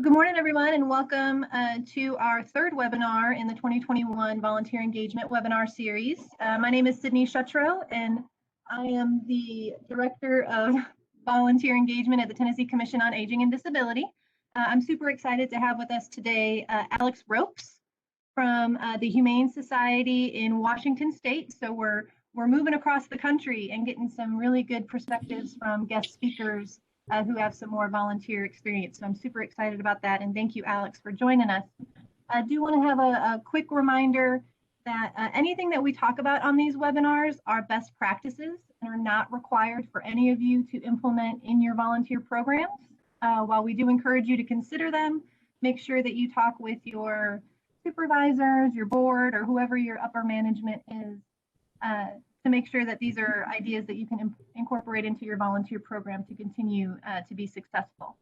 Good morning, everyone, and welcome to our third webinar in the 2021 Volunteer Engagement webinar series. My name is Sydney Shuttro, and I am the Director of Volunteer Engagement at the Tennessee Commission on Aging and Disability. I'm super excited to have with us today Alex Ropes from the Humane Society in Washington State. So we're moving across the country and getting some really good perspectives from guest speakers who have some more volunteer experience. So I'm super excited about that. And thank you, Alex, for joining us. I do want to have a quick reminder that anything that we talk about on these webinars are best practices and are not required for any of you to implement in your volunteer programs. While we do encourage you to consider them, make sure that you talk with your supervisors, your board, or whoever your upper management is to make sure that these are ideas that you can incorporate into your volunteer program to continue to be successful.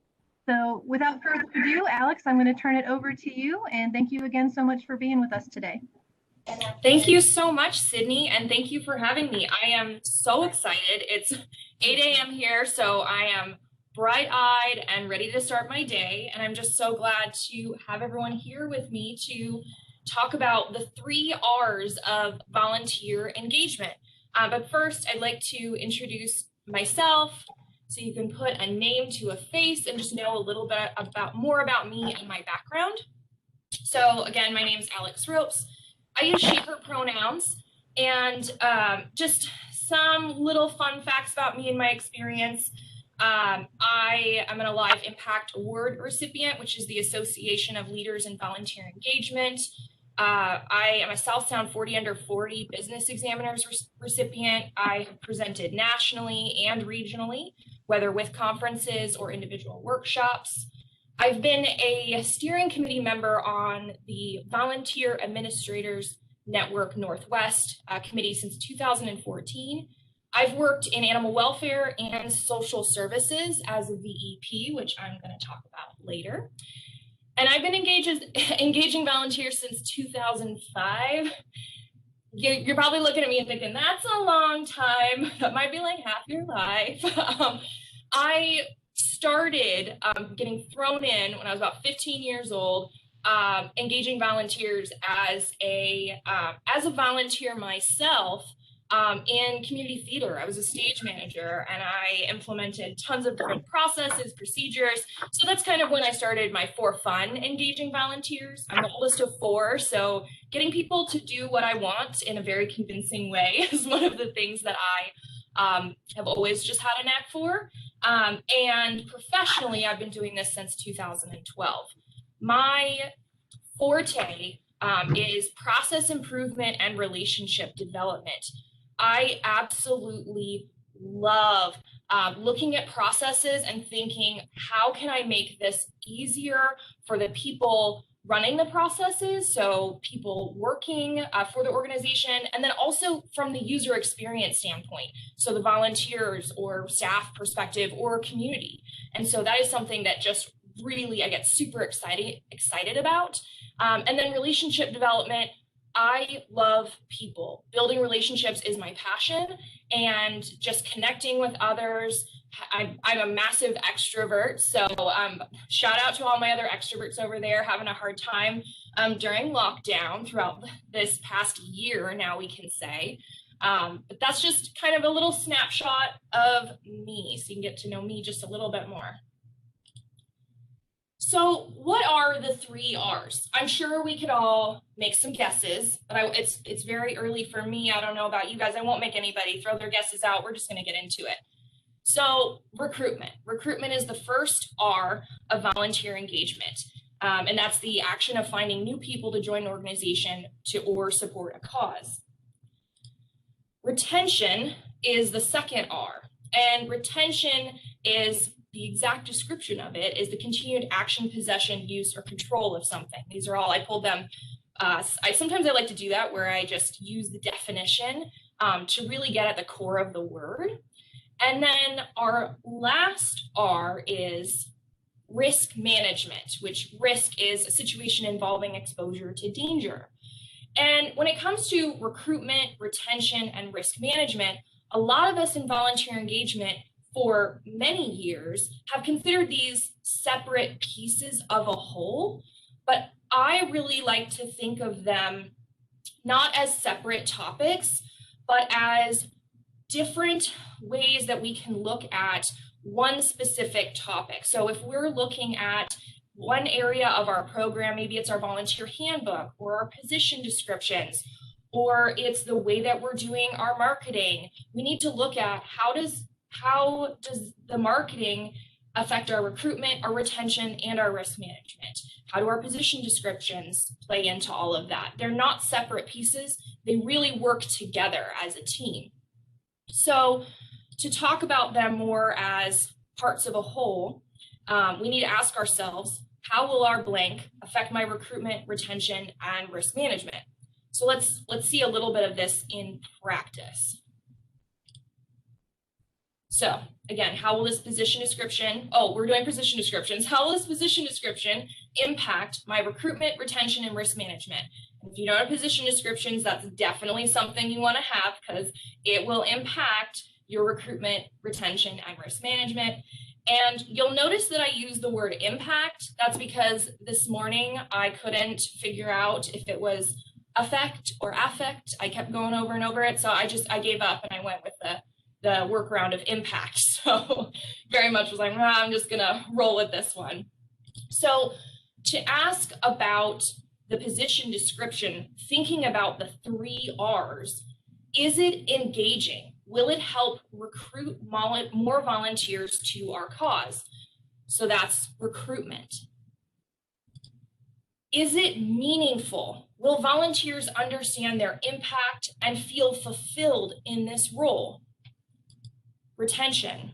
So without further ado, Alex, I'm going to turn it over to you, and thank you again so much for being with us today. Thank you so much, Sydney, and thank you for having me. I am so excited. It's 8 a.m. here, so I am bright-eyed and ready to start my day, and I'm just so glad to have everyone here with me to talk about the 3 R's of volunteer engagement. But first, I'd like to introduce myself so you can put a name to a face and just know a little bit more about me and my background. So again, my name is Alex Ropes. I use she, her pronouns, and just some little fun facts about me and my experience. I am an Alive Impact Award recipient, which is the Association of Leaders in Volunteer Engagement. I am a South Sound 40 Under 40 Business Examiners recipient. I have presented nationally and regionally, whether with conferences or individual workshops. I've been a steering committee member on the Volunteer Administrators Network Northwest committee since 2014. I've worked in animal welfare and social services as a VEP, which I'm going to talk about later. And I've been engaging volunteers since 2005. You're probably looking at me and thinking, that's a long time. That might be like half your life. I started getting thrown in when I was about 15 years old, engaging volunteers as a volunteer myself in community theater. I was a stage manager and I implemented tons of different processes, procedures. So that's kind of when I started my for fun engaging volunteers. I'm the oldest of 4, so getting people to do what I want in a very convincing way is one of the things that I have always just had a knack for. And professionally, I've been doing this since 2012. My forte is process improvement and relationship development. I absolutely love looking at processes and thinking, how can I make this easier for the people running the processes, so people working for the organization, and then also from the user experience standpoint, so the volunteers or staff perspective or community. And so that is something that just really I get super excited about. And then relationship development. I love people. Building relationships is my passion, and just connecting with others. I'm a massive extrovert, so shout out to all my other extroverts over there having a hard time during lockdown throughout this past year, now we can say. But that's just kind of a little snapshot of me, so you can get to know me just a little bit more. So what are the 3 R's? I'm sure we could all make some guesses, but it's very early for me. I don't know about you guys. I won't make anybody throw their guesses out. We're just going to get into it. So recruitment. Recruitment is the first R of volunteer engagement. And that's the action of finding new people to join an organization or support a cause. Retention is the second R. And retention is the exact description of it is the continued action, possession, use, or control of something. These are all, I pulled them. Sometimes I like to do that where I just use the definition to really get at the core of the word. And then our last R is risk management, which risk is a situation involving exposure to danger. And when it comes to recruitment, retention, and risk management, a lot of us in volunteer engagement for many years have considered these separate pieces of a whole, but I really like to think of them not as separate topics, but as different ways that we can look at one specific topic. So if we're looking at one area of our program, maybe it's our volunteer handbook or our position descriptions, or it's the way that we're doing our marketing, we need to look at how does the marketing affect our recruitment, our retention, and our risk management? How do our position descriptions play into all of that? They're not separate pieces. They really work together as a team. So to talk about them more as parts of a whole, we need to ask ourselves, how will our blank affect my recruitment, retention, and risk management? So let's see a little bit of this in practice. So again, how will this position description, we're doing position descriptions. How will this position description impact my recruitment, retention, and risk management? And if you don't have position descriptions, that's definitely something you want to have because it will impact your recruitment, retention, and risk management. And you'll notice that I use the word impact. That's because this morning I couldn't figure out if it was affect or affect. I kept going over and over it. So I gave up and I went with the workaround of impact. So very much was like, I'm just gonna roll with this one. So to ask about the position description, thinking about the 3 R's, is it engaging? Will it help recruit more volunteers to our cause? So that's recruitment. Is it meaningful? Will volunteers understand their impact and feel fulfilled in this role? Retention.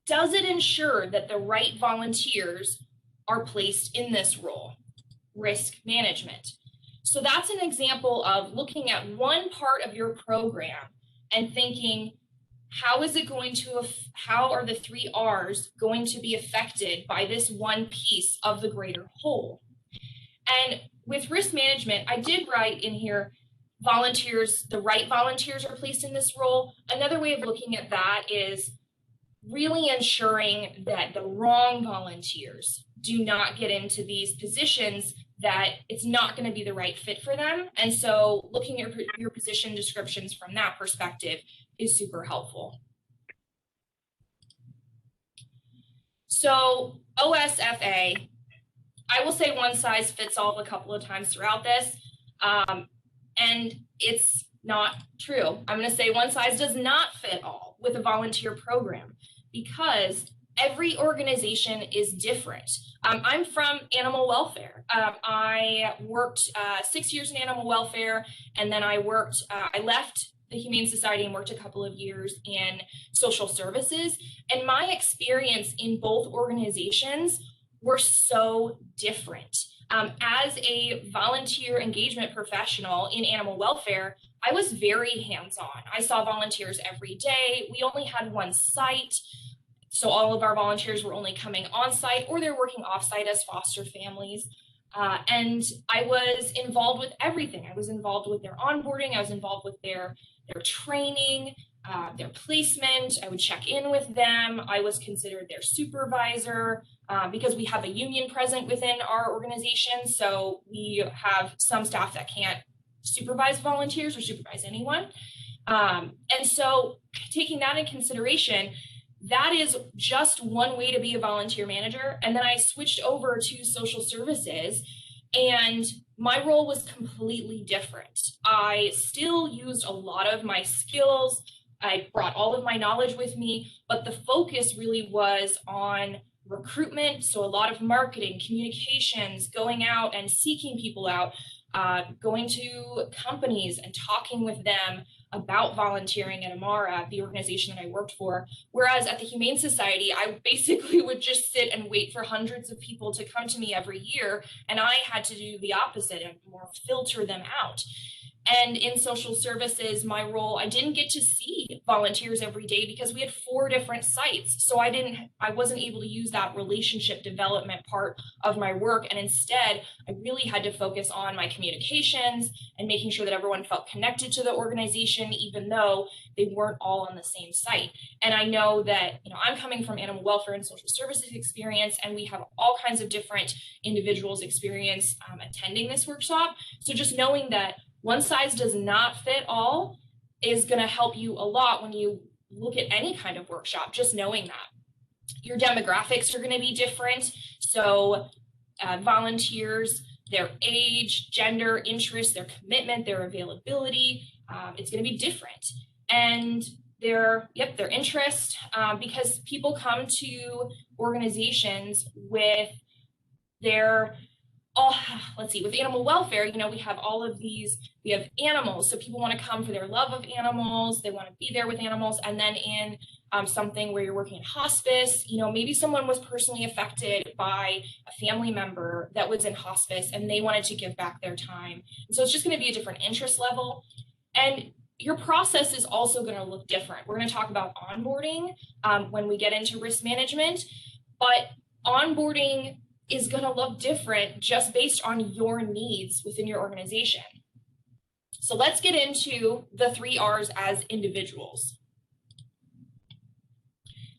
Does it ensure that the right volunteers are placed in this role? Risk management. So that's an example of looking at one part of your program and thinking, how are the 3 R's going to be affected by this one piece of the greater whole? And with risk management, I did write in here, volunteers, the right volunteers are placed in this role. Another way of looking at that is really ensuring that the wrong volunteers do not get into these positions that it's not going to be the right fit for them. And so looking at your position descriptions from that perspective is super helpful. So OSFA, I will say one size fits all a couple of times throughout this. And it's not true. I'm going to say one size does not fit all with a volunteer program because every organization is different. I'm from animal welfare. I worked 6 years in animal welfare, and then I left the Humane Society and worked a couple of years in social services. And my experience in both organizations were so different. As a volunteer engagement professional in animal welfare, I was very hands-on. I saw volunteers every day. We only had one site, so all of our volunteers were only coming on site or they're working off-site as foster families. And I was involved with everything. I was involved with their onboarding. I was involved with their training, their placement. I would check in with them. I was considered their supervisor because we have a union present within our organization. So we have some staff that can't supervise volunteers or supervise anyone. And so taking that in consideration, that is just one way to be a volunteer manager. And then I switched over to social services and my role was completely different. I still used a lot of my skills. I brought all of my knowledge with me, but the focus really was on recruitment. So a lot of marketing, communications, going out and seeking people out, going to companies and talking with them about volunteering at Amara, the organization that I worked for. Whereas at the Humane Society, I basically would just sit and wait for hundreds of people to come to me every year. And I had to do the opposite and more filter them out. And in social services, my role, I didn't get to see volunteers every day because we had 4 different sites. So I wasn't able to use that relationship development part of my work. And instead, I really had to focus on my communications and making sure that everyone felt connected to the organization, even though they weren't all on the same site. And I know that, I'm coming from animal welfare and social services experience, and we have all kinds of different individuals experience attending this workshop. So just knowing that one size does not fit all is going to help you a lot when you look at any kind of workshop, just knowing that. Your demographics are going to be different. So volunteers, their age, gender, interest, their commitment, their availability, it's going to be different. And their interest, because people come to organizations with with animal welfare, we have all of these, we have animals. So people want to come for their love of animals. They want to be there with animals. And then in something where you're working in hospice, maybe someone was personally affected by a family member that was in hospice and they wanted to give back their time. And so it's just going to be a different interest level. And your process is also going to look different. We're going to talk about onboarding when we get into risk management, but onboarding is going to look different just based on your needs within your organization. So let's get into the 3 R's as individuals.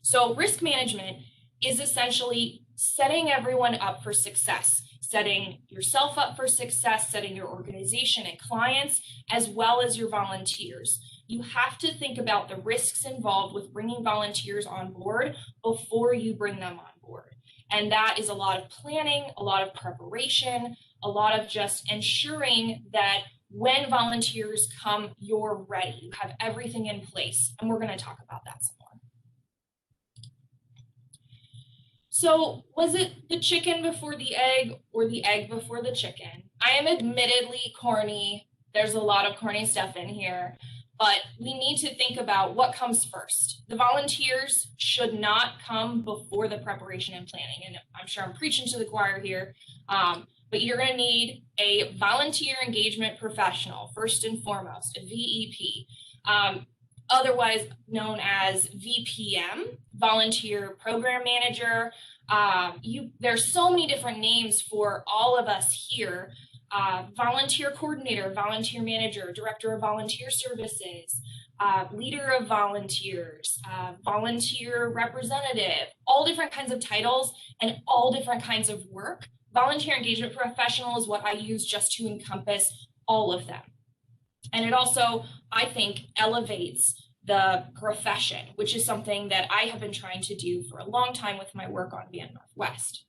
So risk management is essentially setting everyone up for success, setting yourself up for success, setting your organization and clients, as well as your volunteers. You have to think about the risks involved with bringing volunteers on board before you bring them on board. And that is a lot of planning, a lot of preparation, a lot of just ensuring that when volunteers come, you're ready. You have everything in place. And we're going to talk about that some more. So was it the chicken before the egg or the egg before the chicken? I am admittedly corny. There's a lot of corny stuff in here. But we need to think about what comes first. The volunteers should not come before the preparation and planning. And I'm sure I'm preaching to the choir here, but you're going to need a volunteer engagement professional, first and foremost, a VEP, otherwise known as VPM, volunteer program manager. There's so many different names for all of us here. Volunteer coordinator, volunteer manager, director of volunteer services, leader of volunteers, volunteer representative, all different kinds of titles and all different kinds of work. Volunteer engagement professional is what I use just to encompass all of them. And it also, I think, elevates the profession, which is something that I have been trying to do for a long time with my work on Van Northwest.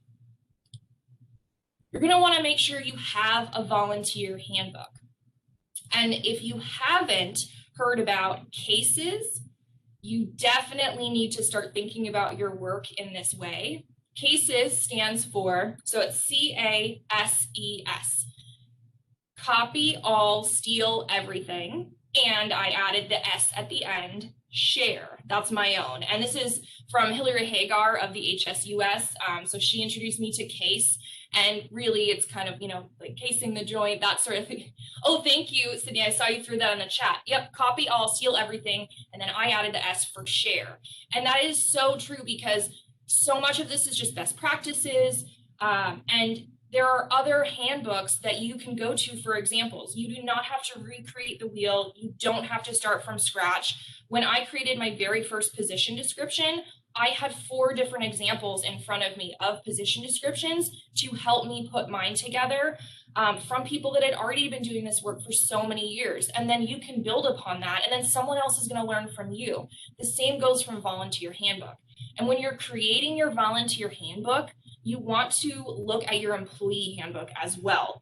You're going to want to make sure you have a volunteer handbook. And if you haven't heard about CASES, you definitely need to start thinking about your work in this way. CASES stands for, so it's CASES, copy all, steal everything. And I added the S at the end, share. That's my own. And this is from Hillary Hagar of the HSUS. So she introduced me to CASE. And really, it's kind of, like casing the joint, that sort of thing. Oh, thank you, Sydney. I saw you threw that in the chat. Yep, copy all, steal everything. And then I added the S for share. And that is so true because so much of this is just best practices. And there are other handbooks that you can go to for examples. You do not have to recreate the wheel. You don't have to start from scratch. When I created my very first position description, I had 4 different examples in front of me of position descriptions to help me put mine together from people that had already been doing this work for so many years. And then you can build upon that, and then someone else is going to learn from you. The same goes from volunteer handbook. And when you're creating your volunteer handbook, you want to look at your employee handbook as well.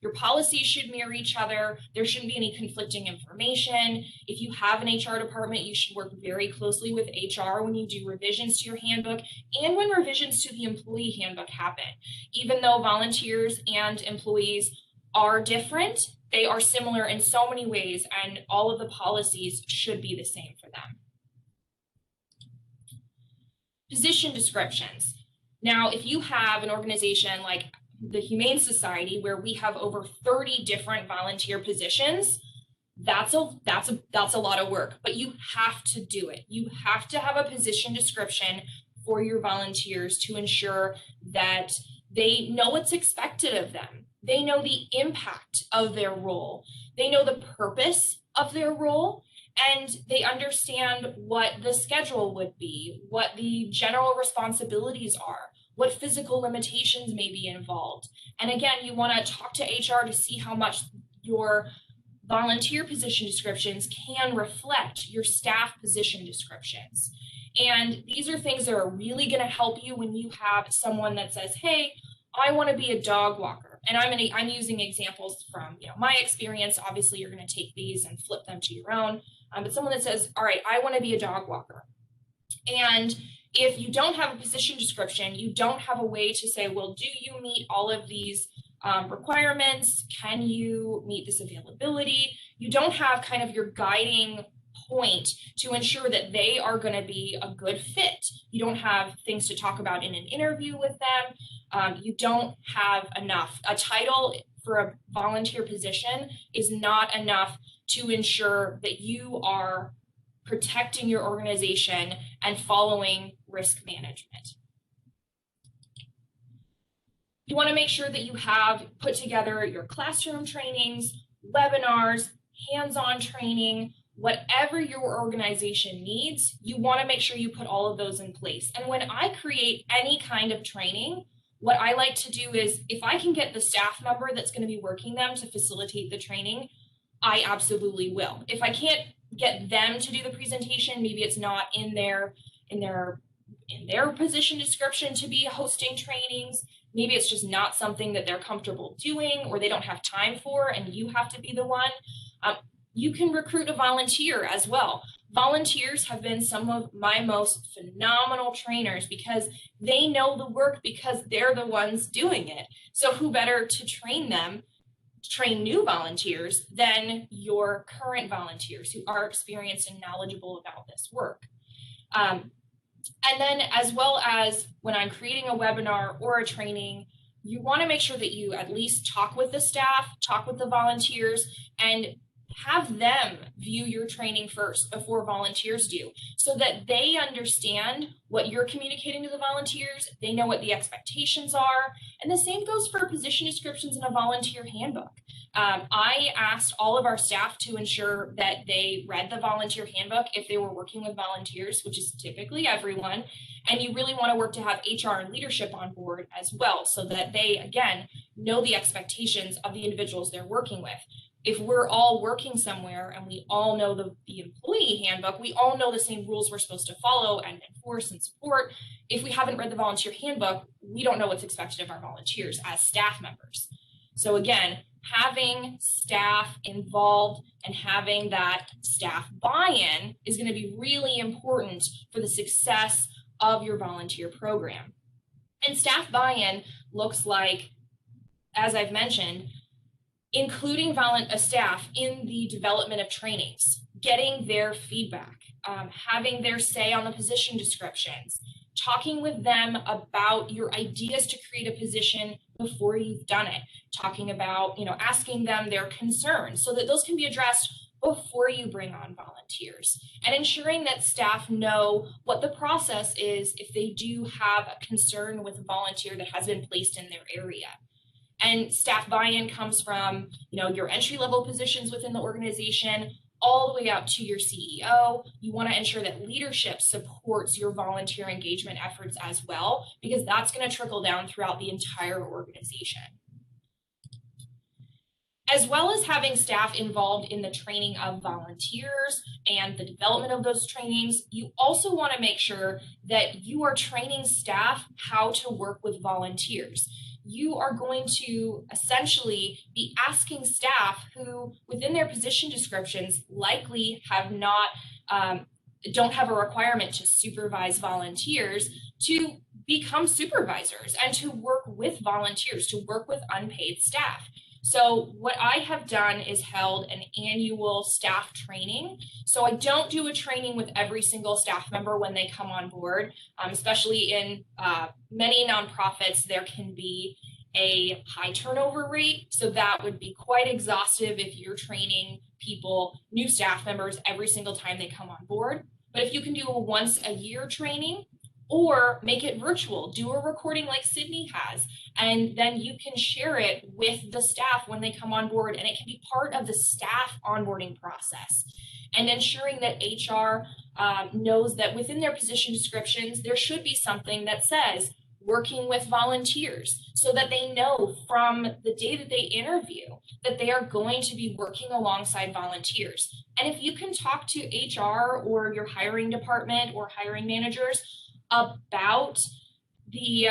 Your policies should mirror each other. There shouldn't be any conflicting information. If you have an HR department, you should work very closely with HR when you do revisions to your handbook and when revisions to the employee handbook happen. Even though volunteers and employees are different, they are similar in so many ways, and all of the policies should be the same for them. Position descriptions. Now, if you have an organization like the Humane Society, where we have over 30 different volunteer positions, that's a lot of work, but you have to do it. You have to have a position description for your volunteers to ensure that they know what's expected of them. They know the impact of their role. They know the purpose of their role, and they understand what the schedule would be, what the general responsibilities are, what physical limitations may be involved. And again, you want to talk to HR to see how much your volunteer position descriptions can reflect your staff position descriptions. And these are things that are really going to help you when you have someone that says, hey, I want to be a dog walker. And I'm using examples from my experience. Obviously, you're going to take these and flip them to your own. But someone that says, all right, I want to be a dog walker. And if you don't have a position description, you don't have a way to say, well, do you meet all of these requirements? Can you meet this availability? You don't have kind of your guiding point to ensure that they are going to be a good fit. You don't have things to talk about in an interview with them. You don't have enough. A title for a volunteer position is not enough to ensure that you are protecting your organization and following risk management. You want to make sure that you have put together your classroom trainings, webinars, hands-on training, whatever your organization needs. You want to make sure you put all of those in place. And when I create any kind of training, what I like to do is, if I can get the staff member that's going to be working them to facilitate the training, I absolutely will. If I can't get them to do the presentation, maybe it's not in their position description to be hosting trainings. Maybe it's just not something that they're comfortable doing, or they don't have time for, and you have to be the one. You can recruit a volunteer as well. Volunteers have been some of my most phenomenal trainers because they know the work because they're the ones doing it. So who better to train them, train new volunteers, than your current volunteers who are experienced and knowledgeable about this work. And then, as well as when I'm creating a webinar or a training, you want to make sure that you at least talk with the staff, talk with the volunteers, and have them view your training first before volunteers do, so that they understand what you're communicating to the volunteers. They know what the expectations are. And the same goes for position descriptions in a volunteer handbook. I asked all of our staff to ensure that they read the volunteer handbook if they were working with volunteers, which is typically everyone. And you really want to work to have HR and leadership on board as well, so that they, again, know the expectations of the individuals they're working with. If we're all working somewhere and we all know the employee handbook, we all know the same rules we're supposed to follow and enforce and support. If we haven't read the volunteer handbook, we don't know what's expected of our volunteers as staff members. So again, having staff involved and having that staff buy-in is going to be really important for the success of your volunteer program. And staff buy-in looks like, as I've mentioned, including staff in the development of trainings, getting their feedback, having their say on the position descriptions, talking with them about your ideas to create a position before you've done it, talking about, asking them their concerns so that those can be addressed before you bring on volunteers, and ensuring that staff know what the process is if they do have a concern with a volunteer that has been placed in their area. And staff buy-in comes from, your entry-level positions within the organization all the way up to your CEO. You want to ensure that leadership supports your volunteer engagement efforts as well, because that's going to trickle down throughout the entire organization. As well as having staff involved in the training of volunteers and the development of those trainings, you also want to make sure that you are training staff how to work with volunteers. You are going to essentially be asking staff who, within their position descriptions, likely have not, don't have a requirement to supervise volunteers, to become supervisors and to work with volunteers, to work with unpaid staff. So what I have done is held an annual staff training. So I don't do a training with every single staff member when they come on board, especially in many nonprofits. There can be a high turnover rate. So that would be quite exhaustive if you're training people, new staff members, every single time they come on board. But if you can do a once a year training, or make it virtual, do a recording like Sydney has, and then you can share it with the staff when they come on board, and it can be part of the staff onboarding process. And ensuring that HR knows that within their position descriptions, there should be something that says working with volunteers, so that they know from the day that they interview that they are going to be working alongside volunteers. And if you can talk to HR or your hiring department or hiring managers about the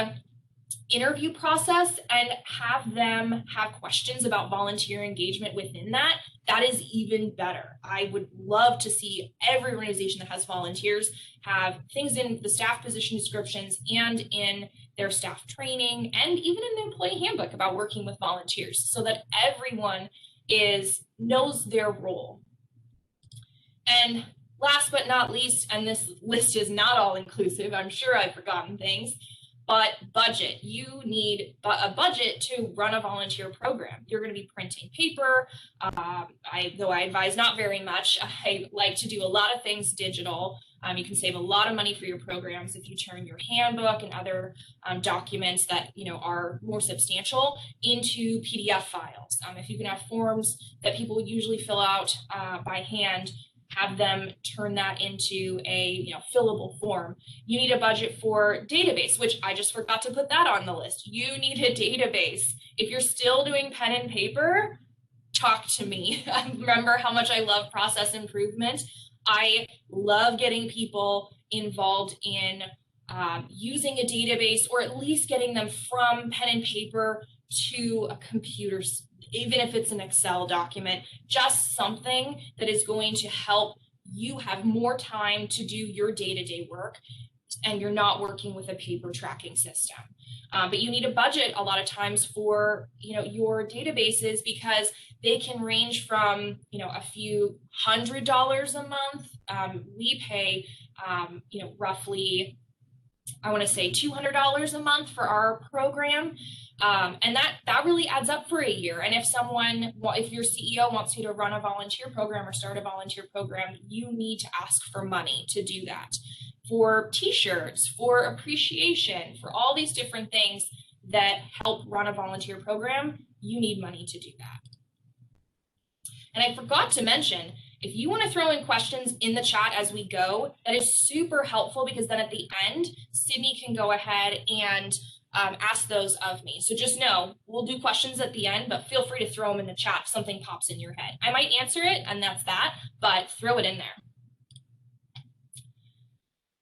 interview process and have them have questions about volunteer engagement within that, that is even better. I would love to see every organization that has volunteers have things in the staff position descriptions and in their staff training and even in the employee handbook about working with volunteers, so that everyone knows their role. And last but not least, and this list is not all inclusive, I'm sure I've forgotten things, but budget. You need a budget to run a volunteer program. You're going to be printing paper. Though I advise not very much, I like to do a lot of things digital. You can save a lot of money for your programs if you turn your handbook and other documents that are more substantial into PDF files. If you can have forms that people usually fill out by hand, have them turn that into a fillable form. You need a budget for database, which I just forgot to put that on the list. You need a database. If you're still doing pen and paper, talk to me. Remember how much I love process improvement. I love getting people involved in using a database, or at least getting them from pen and paper to a computer, even if it's an Excel document, just something that is going to help you have more time to do your day-to-day work, and you're not working with a paper tracking system. But you need a budget a lot of times for your databases, because they can range from a few $100s a month. We pay roughly, I want to say $200 a month for our program. And that really adds up for a year. And if your CEO wants you to run a volunteer program or start a volunteer program, you need to ask for money to do that. For t-shirts, for appreciation, for all these different things that help run a volunteer program, you need money to do that. And I forgot to mention, if you want to throw in questions in the chat as we go, that is super helpful, because then at the end, Sydney can go ahead and ask those of me. So just know, we'll do questions at the end, but feel free to throw them in the chat if something pops in your head. I might answer it, and that's that, but throw it in there.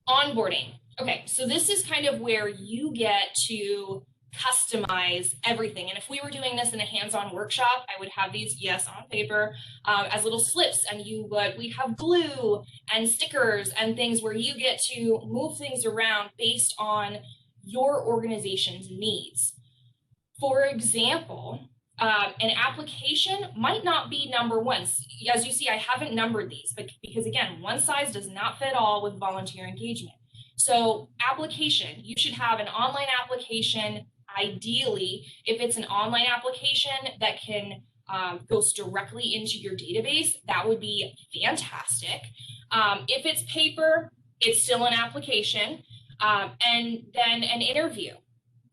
Onboarding. Okay, so this is kind of where you get to customize everything. And if we were doing this in a hands-on workshop, I would have these, yes, on paper, as little slips, and we'd have glue and stickers and things where you get to move things around based on your organization's needs. For example, an application might not be number one. As you see, I haven't numbered these, but because again, one size does not fit all with volunteer engagement. So application, you should have an online application. Ideally, if it's an online application that can goes directly into your database, that would be fantastic. If it's paper, it's still an application. And then an interview.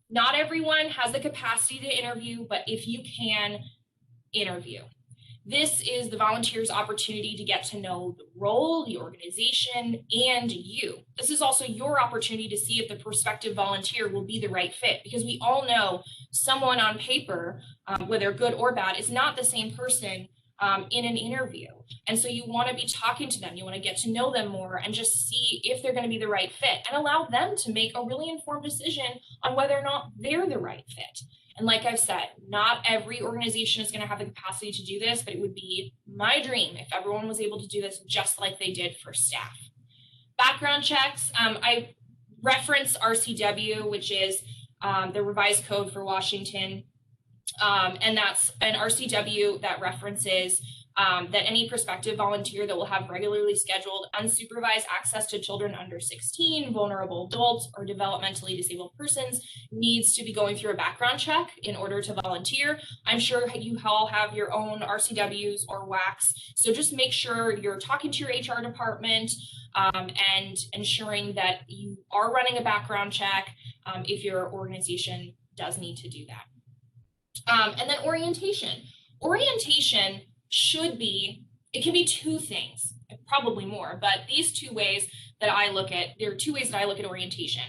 Not everyone has the capacity to interview, but if you can, interview. This is the volunteer's opportunity to get to know the role, the organization, and you. This is also your opportunity to see if the prospective volunteer will be the right fit, because we all know someone on paper, whether good or bad, is not the same person in an interview. And so you want to be talking to them, you want to get to know them more and just see if they're going to be the right fit, and allow them to make a really informed decision on whether or not they're the right fit. And like I've said, not every organization is going to have the capacity to do this, but it would be my dream if everyone was able to do this just like they did for staff. Background checks, I reference RCW, which is the revised code for Washington. And that's an RCW that references that any prospective volunteer that will have regularly scheduled unsupervised access to children under 16, vulnerable adults, or developmentally disabled persons needs to be going through a background check in order to volunteer. I'm sure you all have your own RCWs or WACs, so just make sure you're talking to your HR department and ensuring that you are running a background check if your organization does need to do that. And then orientation. Orientation should be, it can be two things, probably more, but these two ways that I look at, there are two ways that I look at orientation.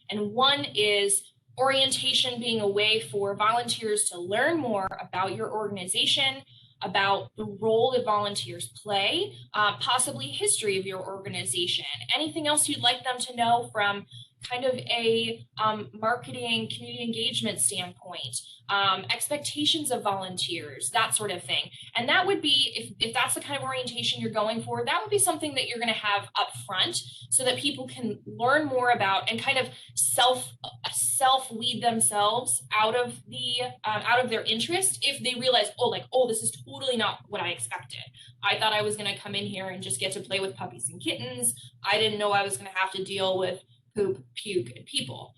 And one is orientation being a way for volunteers to learn more about your organization, about the role that volunteers play, possibly history of your organization, anything else you'd like them to know from kind of a marketing, community engagement standpoint, expectations of volunteers, that sort of thing. And that would be, if that's the kind of orientation you're going for, that would be something that you're going to have up front so that people can learn more about and kind of self-weed themselves out of their interest if they realize, oh, this is totally not what I expected. I thought I was going to come in here and just get to play with puppies and kittens. I didn't know I was going to have to deal with poop, puke, and people,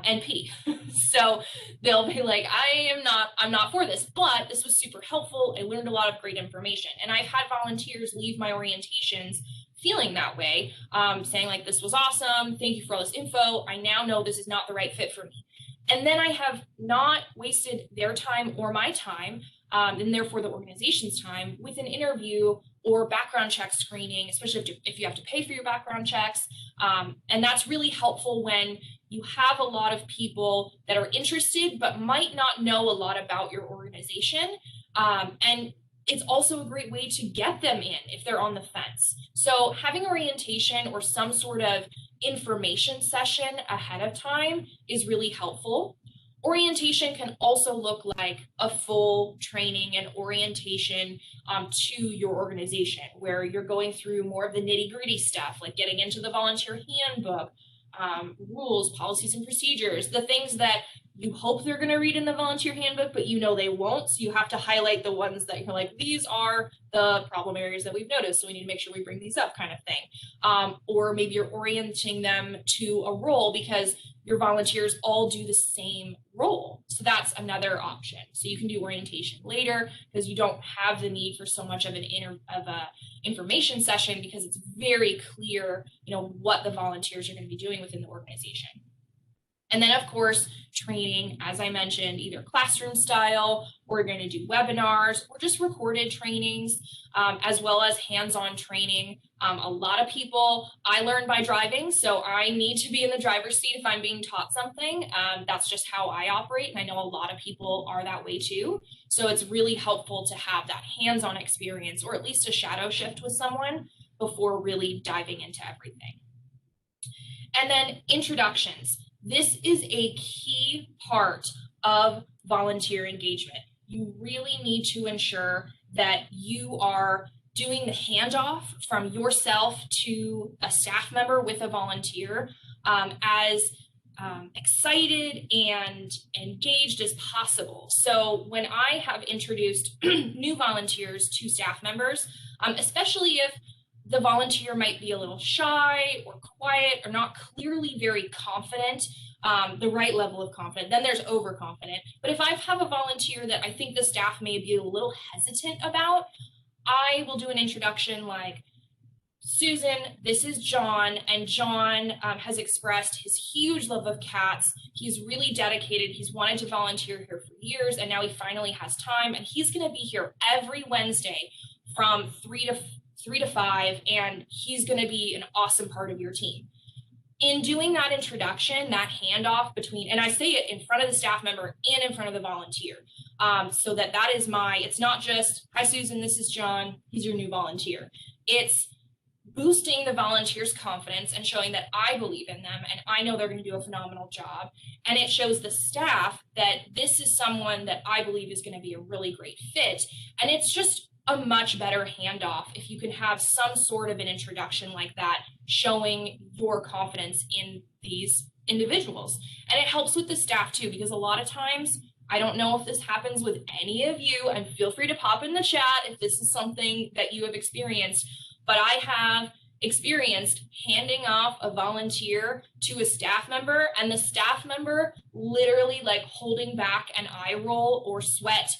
and pee. So they'll be like, I'm not for this, but this was super helpful. I learned a lot of great information. And I've had volunteers leave my orientations feeling that way, saying like, this was awesome. Thank you for all this info. I now know this is not the right fit for me. And then I have not wasted their time or my time, and therefore the organization's time, with an interview or background check screening, especially if you have to pay for your background checks. And that's really helpful when you have a lot of people that are interested but might not know a lot about your organization. And it's also a great way to get them in if they're on the fence. So having orientation or some sort of information session ahead of time is really helpful. Orientation can also look like a full training and orientation to your organization, where you're going through more of the nitty-gritty stuff, like getting into the volunteer handbook, rules, policies, and procedures, the things that you hope they're going to read in the volunteer handbook, but you know they won't. So you have to highlight the ones that you're like, these are the problem areas that we've noticed, so we need to make sure we bring these up, kind of thing. Or maybe you're orienting them to a role because your volunteers all do the same role. So that's another option. So you can do orientation later because you don't have the need for so much of an information session, because it's very clear, what the volunteers are going to be doing within the organization. And then, of course, training, as I mentioned, either classroom style, or you're going to do webinars, or just recorded trainings, as well as hands-on training. A lot of people, I learn by driving, so I need to be in the driver's seat if I'm being taught something. That's just how I operate, and I know a lot of people are that way too. So it's really helpful to have that hands-on experience, or at least a shadow shift with someone before really diving into everything. And then introductions. This is a key part of volunteer engagement. You really need to ensure that you are doing the handoff from yourself to a staff member with a volunteer as excited and engaged as possible. So when I have introduced new volunteers to staff members, especially if the volunteer might be a little shy or quiet or not clearly very confident, the right level of confident, then there's overconfident. But if I have a volunteer that I think the staff may be a little hesitant about, I will do an introduction like, Susan, this is John, and John has expressed his huge love of cats. He's really dedicated. He's wanted to volunteer here for years, and now he finally has time, and he's going to be here every Wednesday from 3 to 5, and he's going to be an awesome part of your team. In doing that introduction, that handoff between, and I say it in front of the staff member and in front of the volunteer, so that is it's not just, hi Susan, this is John, he's your new volunteer. It's boosting the volunteer's confidence and showing that I believe in them and I know they're going to do a phenomenal job. And it shows the staff that this is someone that I believe is going to be a really great fit. And it's just a much better handoff if you can have some sort of an introduction like that, showing your confidence in these individuals. And it helps with the staff too, because a lot of times I don't know if this happens with any of you, and feel free to pop in the chat if this is something that you have experienced, but I have experienced handing off a volunteer to a staff member, and the staff member literally like holding back an eye roll or sweat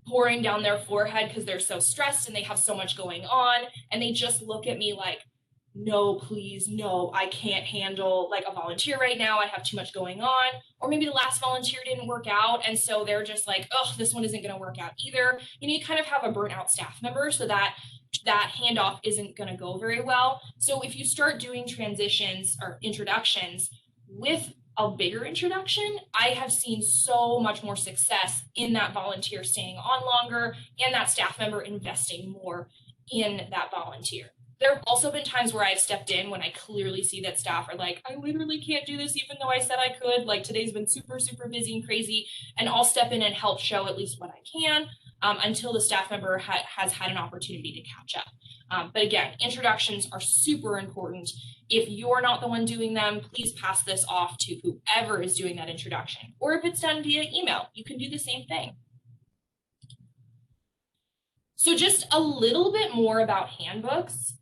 pouring down their forehead because they're so stressed and they have so much going on, and they just look at me like, no, please, no, I can't handle like a volunteer right now. I have too much going on. Or maybe the last volunteer didn't work out, and so they're just like, oh, this one isn't going to work out either. You know, you kind of have a burnt out staff member, so that handoff isn't going to go very well. So if you start doing transitions or introductions with a bigger introduction, I have seen so much more success in that volunteer staying on longer and that staff member investing more in that volunteer. There have also been times where I've stepped in when I clearly see that staff are like, I literally can't do this even though I said I could. Like, today's been super, super busy and crazy, and I'll step in and help show at least what I can until the staff member has had an opportunity to catch up. But again, introductions are super important. If you're not the one doing them, please pass this off to whoever is doing that introduction. Or if it's done via email, you can do the same thing. So just a little bit more about handbooks.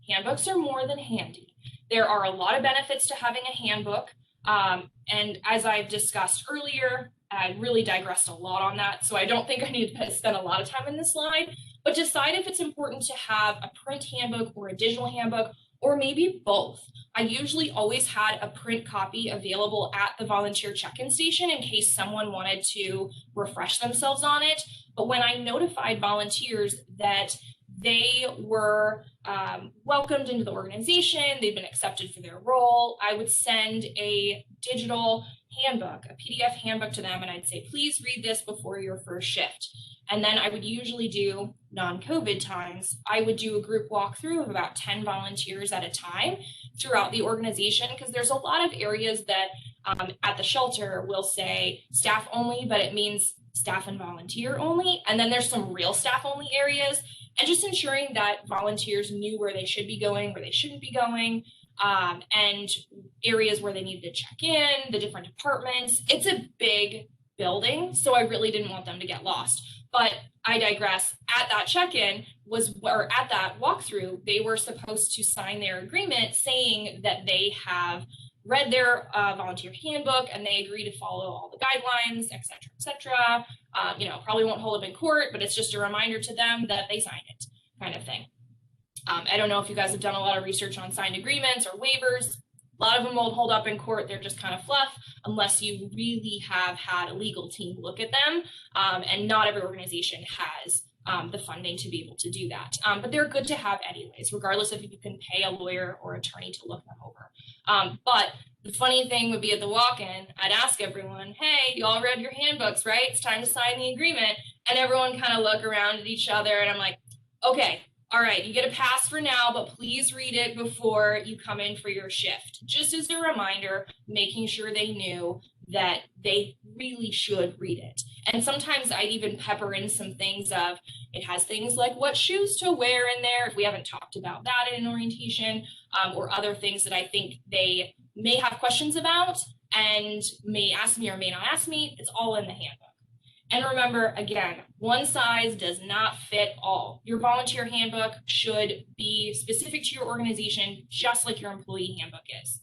Handbooks are more than handy. There are a lot of benefits to having a handbook. And as I've discussed earlier, I really digressed a lot on that, so I don't think I need to spend a lot of time in this slide, but decide if it's important to have a print handbook or a digital handbook, or maybe both. I usually always had a print copy available at the volunteer check-in station in case someone wanted to refresh themselves on it. But when I notified volunteers that they were welcomed into the organization, they've been accepted for their role, I would send a digital handbook, a PDF handbook to them, and I'd say, please read this before your first shift. And then I would usually do, non-COVID times, I would do a group walkthrough of about 10 volunteers at a time throughout the organization, because there's a lot of areas that at the shelter will say staff only, but it means staff and volunteer only. And then there's some real staff only areas, and just ensuring that volunteers knew where they should be going, where they shouldn't be going, and areas where they needed to check in, the different departments. It's a big building, so I really didn't want them to get lost. But I digress. At that check-in or at that walkthrough, they were supposed to sign their agreement saying that they have read their volunteer handbook and they agree to follow all the guidelines, et cetera, et cetera. Probably won't hold up in court, but it's just a reminder to them that they signed it, kind of thing. I don't know if you guys have done a lot of research on signed agreements or waivers. A lot of them won't hold up in court. They're just kind of fluff unless you really have had a legal team look at them. And not every organization has the funding to be able to do that. But they're good to have anyways, regardless if you can pay a lawyer or attorney to look them over. But the funny thing would be at the walk-in, I'd ask everyone, hey, you all read your handbooks, right? It's time to sign the agreement. And everyone kind of look around at each other, and I'm like, okay, all right, you get a pass for now, but please read it before you come in for your shift. Just as a reminder, making sure they knew that they really should read it. And sometimes I'd even pepper in some things of, it has things like what shoes to wear in there, if we haven't talked about that in an orientation, or other things that I think they may have questions about and may ask me or may not ask me. It's all in the handbook. And remember, again, one size does not fit all. Your volunteer handbook should be specific to your organization, just like your employee handbook is.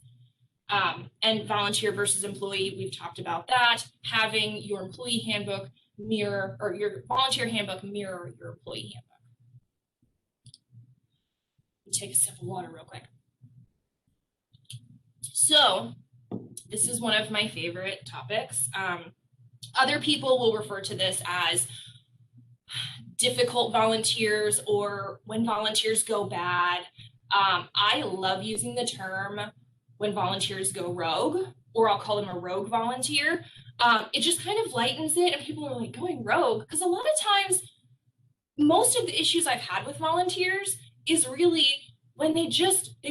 And volunteer versus employee, we've talked about that. Having your employee handbook mirror, or your volunteer handbook mirror your employee handbook. Take a sip of water real quick. So this is one of my favorite topics. Other people will refer to this as difficult volunteers or when volunteers go bad. I love using the term when volunteers go rogue, or I'll call them a rogue volunteer. It just kind of lightens it, and people are like, going rogue? Because a lot of times, most of the issues I've had with volunteers is really when they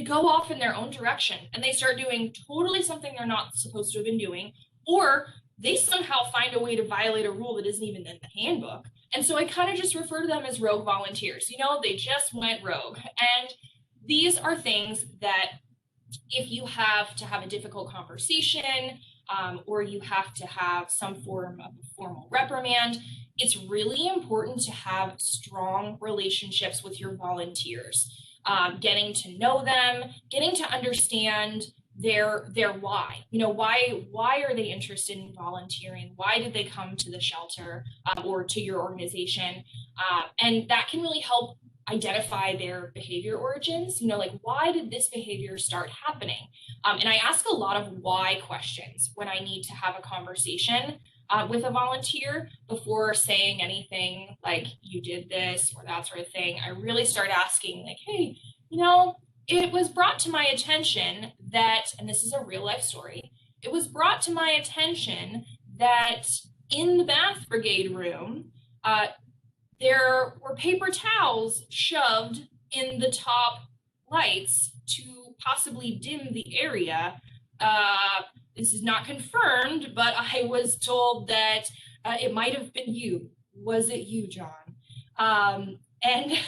go off in their own direction and they start doing totally something they're not supposed to have been doing, or they somehow find a way to violate a rule that isn't even in the handbook. And so I kind of just refer to them as rogue volunteers. They just went rogue. And these are things that if you have to have a difficult conversation, or you have to have some form of a formal reprimand. It's really important to have strong relationships with your volunteers, getting to know them, getting to understand their why. Why are they interested in volunteering? Why did they come to the shelter or to your organization? And that can really help identify their behavior origins. Like, why did this behavior start happening? And I ask a lot of why questions when I need to have a conversation with a volunteer before saying anything like, you did this or that sort of thing. I really start asking, like, hey, it was brought to my attention that, and this is a real life story, it was brought to my attention that in the bath brigade room, there were paper towels shoved in the top lights to possibly dim the area. This is not confirmed, but I was told that it might have been you. Was it you, John? And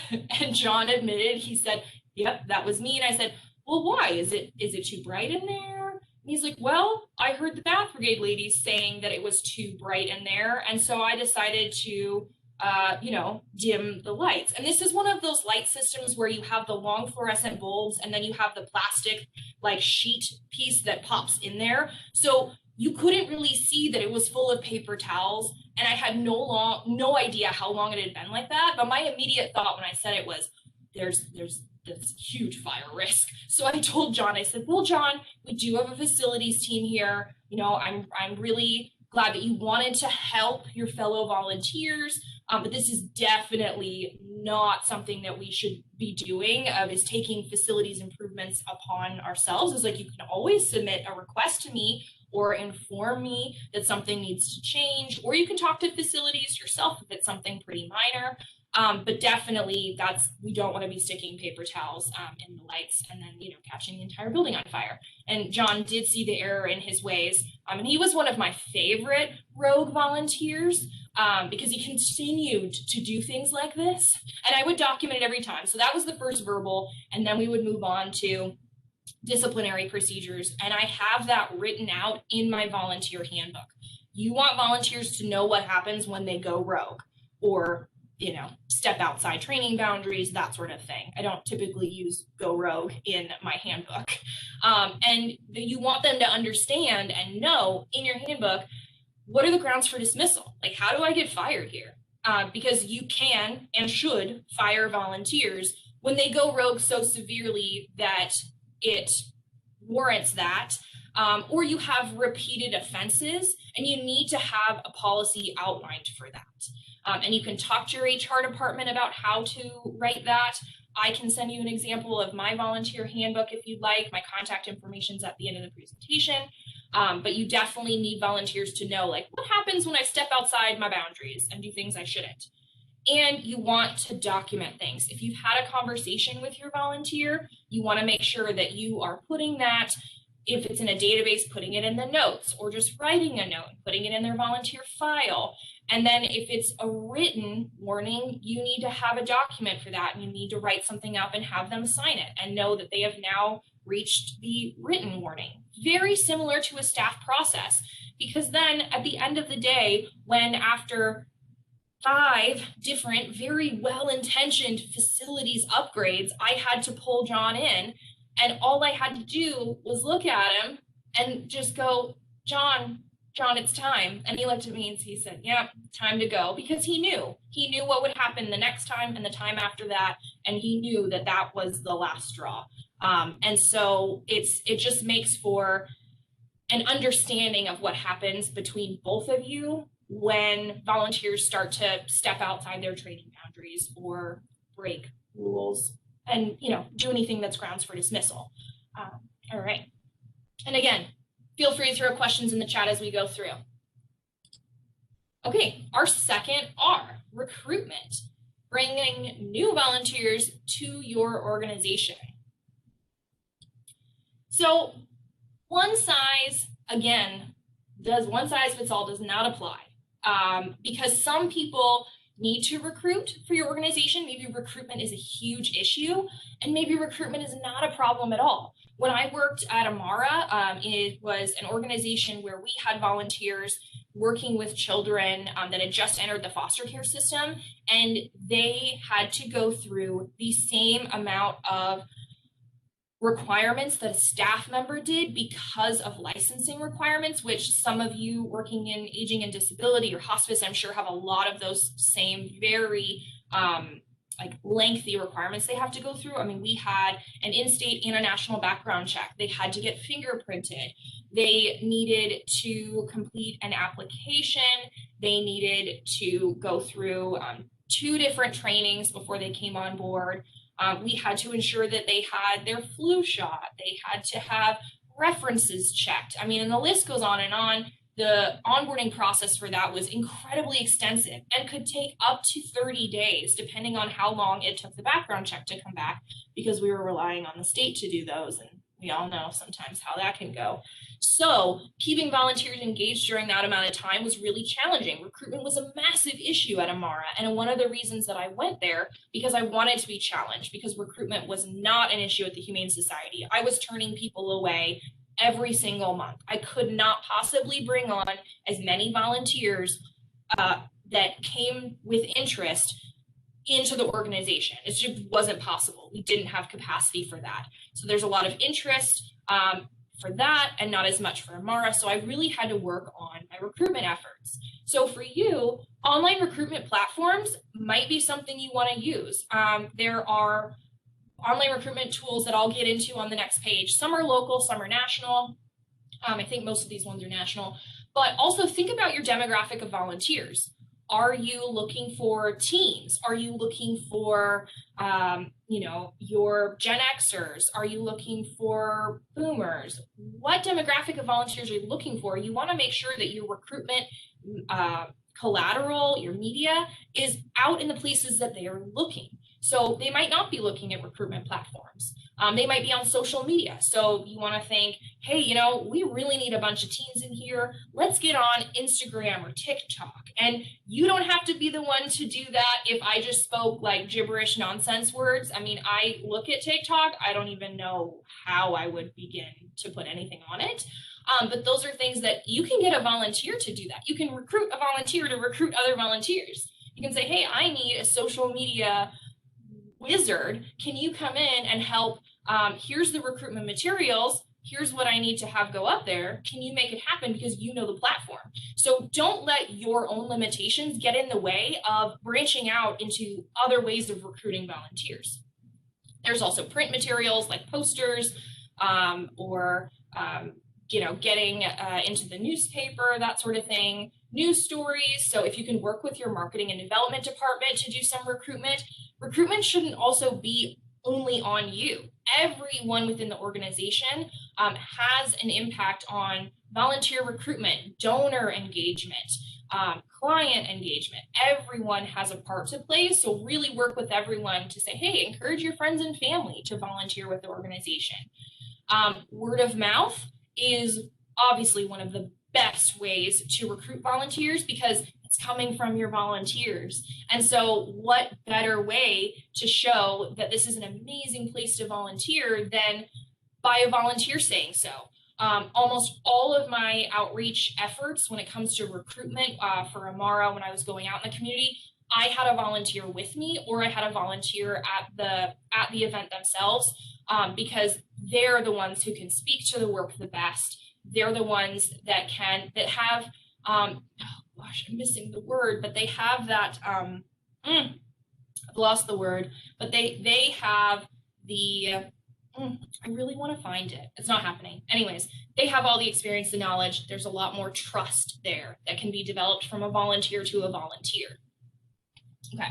John admitted, he said, yep, that was me. And I said, well, why? Is it too bright in there? And he's like, well, I heard the bath brigade ladies saying that it was too bright in there. And so I decided to, dim the lights. And this is one of those light systems where you have the long fluorescent bulbs and then you have the plastic like sheet piece that pops in there. So you couldn't really see that it was full of paper towels. And I had no idea how long it had been like that. But my immediate thought when I said it was, there's this huge fire risk. So I told John, I said, well, John, we do have a facilities team here. I'm really glad that you wanted to help your fellow volunteers. But this is definitely not something that we should be doing, is taking facilities improvements upon ourselves. It's like, you can always submit a request to me or inform me that something needs to change, or you can talk to facilities yourself if it's something pretty minor. But definitely we don't want to be sticking paper towels in the lights and then, catching the entire building on fire. And John did see the error in his ways. And he was one of my favorite rogue volunteers because he continued to do things like this. And I would document it every time. So that was the first verbal. And then we would move on to disciplinary procedures. And I have that written out in my volunteer handbook. You want volunteers to know what happens when they go rogue or step outside training boundaries, that sort of thing. I don't typically use go rogue in my handbook. And you want them to understand and know in your handbook, what are the grounds for dismissal? Like, how do I get fired here? Because you can and should fire volunteers when they go rogue so severely that it warrants that, or you have repeated offenses and you need to have a policy outlined for that. And you can talk to your HR department about how to write that. I can send you an example of my volunteer handbook if you'd like. My contact information is at the end of the presentation. But you definitely need volunteers to know, like, what happens when I step outside my boundaries and do things I shouldn't. And you want to document things. If you've had a conversation with your volunteer, you want to make sure that you are putting that, if it's in a database, putting it in the notes, or just writing a note, putting it in their volunteer file. And then if it's a written warning, you need to have a document for that. And you need to write something up and have them sign it and know that they have now reached the written warning. Very similar to a staff process, because then at the end of the day, when after 5 different, very well-intentioned facilities upgrades, I had to pull John in, and all I had to do was look at him and just go, John, it's time. And he looked at me and he said, yeah, time to go, because he knew what would happen the next time and the time after that. And he knew that that was the last straw. And so it just makes for an understanding of what happens between both of you when volunteers start to step outside their training boundaries or break rules and, do anything that's grounds for dismissal. All right. And again, feel free to throw questions in the chat as we go through. Okay, our second R, recruitment, bringing new volunteers to your organization. So one size fits all does not apply, because some people need to recruit for your organization. Maybe recruitment is a huge issue, and maybe recruitment is not a problem at all. When I worked at Amara, it was an organization where we had volunteers working with children that had just entered the foster care system, and they had to go through the same amount of requirements that a staff member did because of licensing requirements, which some of you working in aging and disability or hospice, I'm sure, have a lot of those same very like lengthy requirements they have to go through. I mean, we had an in-state international background check. They had to get fingerprinted. They needed to complete an application. They needed to go through 2 different trainings before they came on board. We had to ensure that they had their flu shot. They had to have references checked. I mean, and the list goes on and on. The onboarding process for that was incredibly extensive and could take up to 30 days, depending on how long it took the background check to come back, because we were relying on the state to do those. And we all know sometimes how that can go. So keeping volunteers engaged during that amount of time was really challenging. Recruitment was a massive issue at Amara. And one of the reasons that I went there, because I wanted to be challenged, because recruitment was not an issue at the Humane Society. I was turning people away every single month. I could not possibly bring on as many volunteers that came with interest into the organization. It just wasn't possible. We didn't have capacity for that. So there's a lot of interest for that and not as much for Amara. So I really had to work on my recruitment efforts. So for you, online recruitment platforms might be something you want to use. There are online recruitment tools that I'll get into on the next page. Some are local, some are national. I think most of these ones are national, but also think about your demographic of volunteers. Are you looking for teens? Are you looking for, your Gen Xers? Are you looking for boomers? What demographic of volunteers are you looking for? You want to make sure that your recruitment collateral, your media, is out in the places that they are looking. So they might not be looking at recruitment platforms. They might be on social media. So you want to think, hey, we really need a bunch of teens in here. Let's get on Instagram or TikTok. And you don't have to be the one to do that if I just spoke like gibberish nonsense words. I mean, I look at TikTok. I don't even know how I would begin to put anything on it. But those are things that you can get a volunteer to do that. You can recruit a volunteer to recruit other volunteers. You can say, hey, I need a social media wizard. Can you come in and help? Here's the recruitment materials. Here's what I need to have go up there. Can you make it happen because you know the platform? So don't let your own limitations get in the way of branching out into other ways of recruiting volunteers. There's also print materials like posters or getting into the newspaper, that sort of thing. News stories. So if you can work with your marketing and development department to do some recruitment, recruitment shouldn't also be only on you. Everyone within the organization has an impact on volunteer recruitment, donor engagement, client engagement. Everyone has a part to play. So really work with everyone to say, hey, encourage your friends and family to volunteer with the organization. Word of mouth is obviously one of the best ways to recruit volunteers because it's coming from your volunteers. And so what better way to show that this is an amazing place to volunteer than by a volunteer saying so. Almost all of my outreach efforts when it comes to recruitment for Amara, when I was going out in the community, I had a volunteer with me or I had a volunteer at the event themselves because they're the ones who can speak to the work the best. They're the ones that have, oh gosh, I'm missing the word, but they have that, I've lost the word, but they have the, I really want to find it. It's not happening. Anyways, they have all the experience, the knowledge. There's a lot more trust there that can be developed from a volunteer to a volunteer. Okay,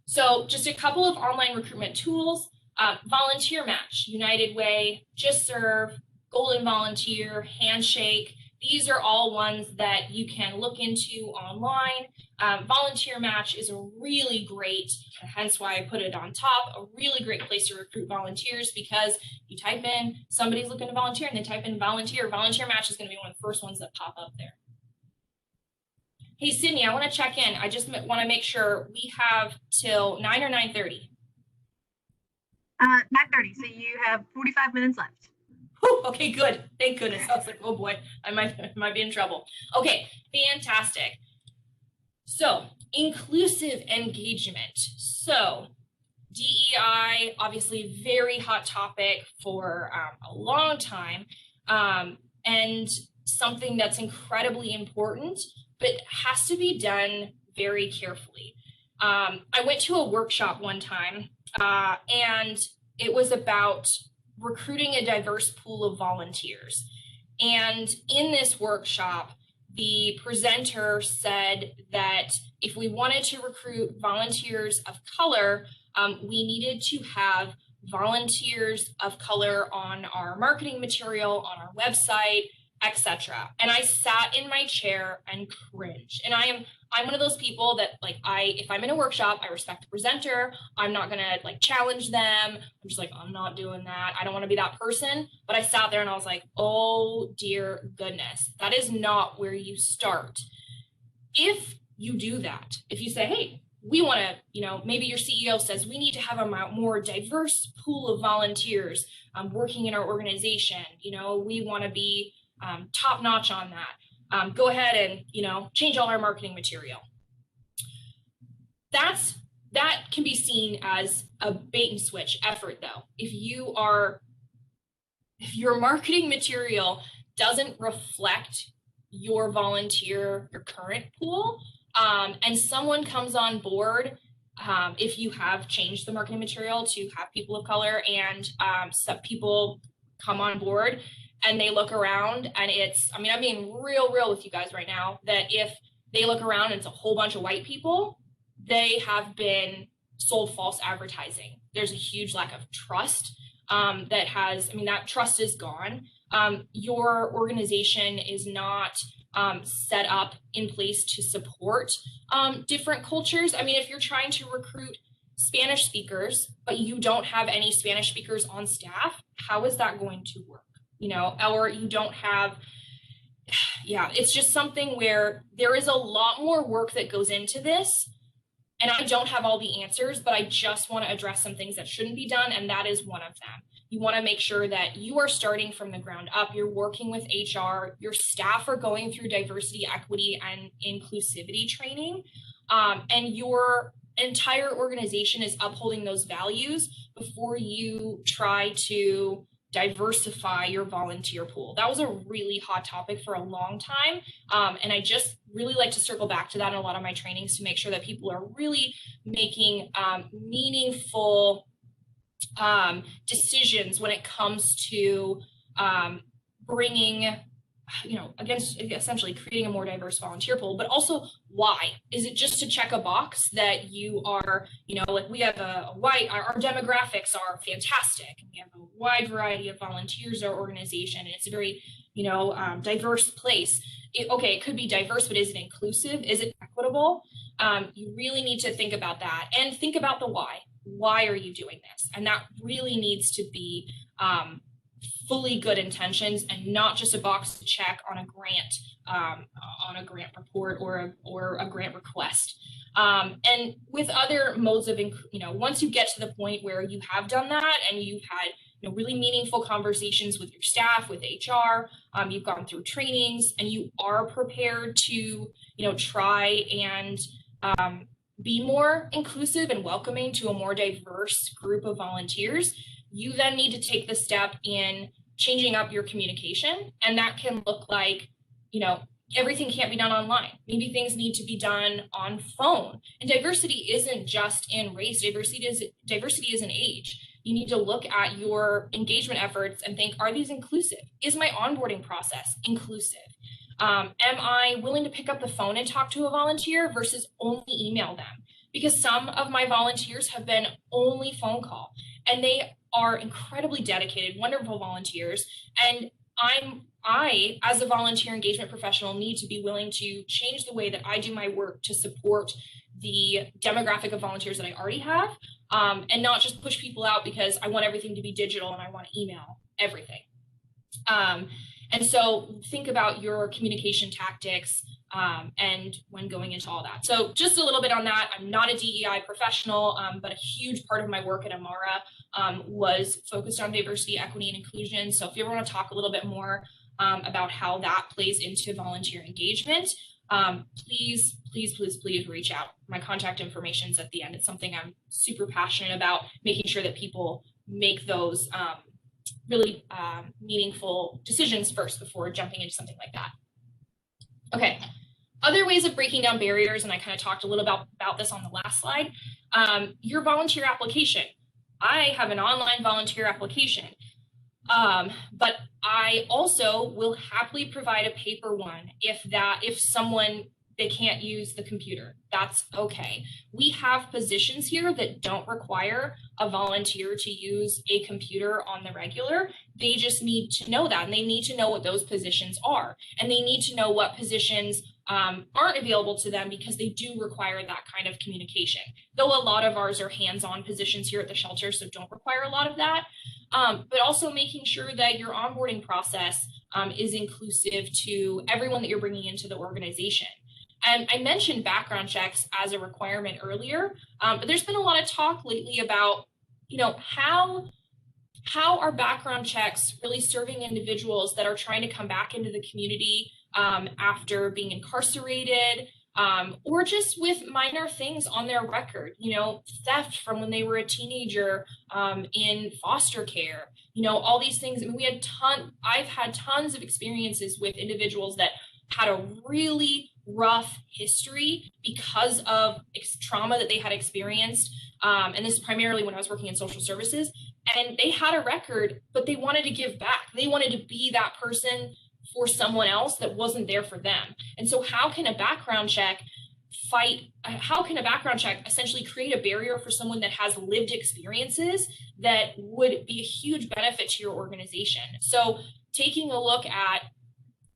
so just a couple of online recruitment tools. Volunteer Match, United Way, Just Serve, Golden Volunteer, Handshake. These are all ones that you can look into online. Volunteer Match is a really great, hence why I put it on top, a really great place to recruit volunteers because you type in somebody's looking to volunteer and they type in volunteer. Volunteer Match is going to be one of the first ones that pop up there. Hey, Sydney, I want to check in. I just want to make sure we have till 9 or 9:30. 9:30, so you have 45 minutes left. Whew, okay, good. Thank goodness. I was like, oh boy, I might be in trouble. Okay, fantastic. So, inclusive engagement. So, DEI, obviously very hot topic for a long time, and something that's incredibly important, but has to be done very carefully. I went to a workshop one time, and it was about recruiting a diverse pool of volunteers. And in this workshop, the presenter said that if we wanted to recruit volunteers of color, we needed to have volunteers of color on our marketing material, on our website, etc. And I sat in my chair and cringed. And I'm one of those people that, like, if I'm in a workshop, I respect the presenter. I'm not gonna like challenge them. I'm just like, I'm not doing that. I don't want to be that person. But I sat there and I was like, oh dear goodness, that is not where you start. If you do that, if you say, hey, we want to, maybe your CEO says we need to have a more diverse pool of volunteers working in our organization. We want to be top notch on that. Go ahead and, change all our marketing material. That can be seen as a bait and switch effort, though. If your marketing material doesn't reflect your current pool, and someone comes on board, if you have changed the marketing material to have people of color, and some people come on board and they look around and I'm being real with you guys right now, that if they look around and it's a whole bunch of white people, they have been sold false advertising. There's a huge lack of trust that trust is gone. Your organization is not set up in place to support different cultures. If you're trying to recruit Spanish speakers, but you don't have any Spanish speakers on staff, how is that going to work? Or you don't have, it's just something where there is a lot more work that goes into this. And I don't have all the answers, but I just want to address some things that shouldn't be done, and that is one of them. You want to make sure that you are starting from the ground up. You're working with HR. Your staff are going through diversity, equity, and inclusivity training. And your entire organization is upholding those values before you try to diversify your volunteer pool. That was a really hot topic for a long time. And I just really like to circle back to that in a lot of my trainings to make sure that people are really making meaningful decisions when it comes to bringing, against essentially creating a more diverse volunteer pool, but also why? Is it just to check a box that you are, like we have our demographics are fantastic. We have a wide variety of volunteers in our organization, and it's a very, diverse place. It could be diverse, but is it inclusive? Is it equitable? You really need to think about that and think about the why. Why are you doing this? And that really needs to be fully good intentions and not just a box to check on a grant report or a grant request. And with other modes of, once you get to the point where you have done that and you've had really meaningful conversations with your staff, with HR, you've gone through trainings, and you are prepared to, try and be more inclusive and welcoming to a more diverse group of volunteers, you then need to take the step in changing up your communication. And that can look like, everything can't be done online. Maybe things need to be done on phone. And diversity isn't just in race, diversity is in age. You need to look at your engagement efforts and think, are these inclusive? Is my onboarding process inclusive? Am I willing to pick up the phone and talk to a volunteer versus only email them? Because some of my volunteers have been only phone call, and they are incredibly dedicated, wonderful volunteers. And I, as a volunteer engagement professional, need to be willing to change the way that I do my work to support the demographic of volunteers that I already have, and not just push people out because I want everything to be digital and I want to email everything. And so think about your communication tactics and when going into all that. So just a little bit on that. I'm not a DEI professional, but a huge part of my work at Amara was focused on diversity, equity, and inclusion. So if you ever want to talk a little bit more about how that plays into volunteer engagement, please reach out. My contact information is at the end. It's something I'm super passionate about, making sure that people make those really meaningful decisions first before jumping into something like that. Okay, other ways of breaking down barriers, and I kind of talked a little about this on the last slide, your volunteer application. I have an online volunteer application, but I also will happily provide a paper one if someone, they can't use the computer. That's okay. We have positions here that don't require a volunteer to use a computer on the regular. They just need to know that, and they need to know what those positions are. And they need to know what positions aren't available to them because they do require that kind of communication. Though a lot of ours are hands-on positions here at the shelter, so don't require a lot of that. But also making sure that your onboarding process is inclusive to everyone that you're bringing into the organization. And I mentioned background checks as a requirement earlier, but there's been a lot of talk lately about, how are background checks really serving individuals that are trying to come back into the community after being incarcerated, or just with minor things on their record, theft from when they were a teenager in foster care, all these things. I mean, I've had tons of experiences with individuals that had a really rough history because of trauma that they had experienced. And this is primarily when I was working in social services, and they had a record, but they wanted to give back. They wanted to be that person for someone else that wasn't there for them. And so how can a background check essentially create a barrier for someone that has lived experiences that would be a huge benefit to your organization? So taking a look at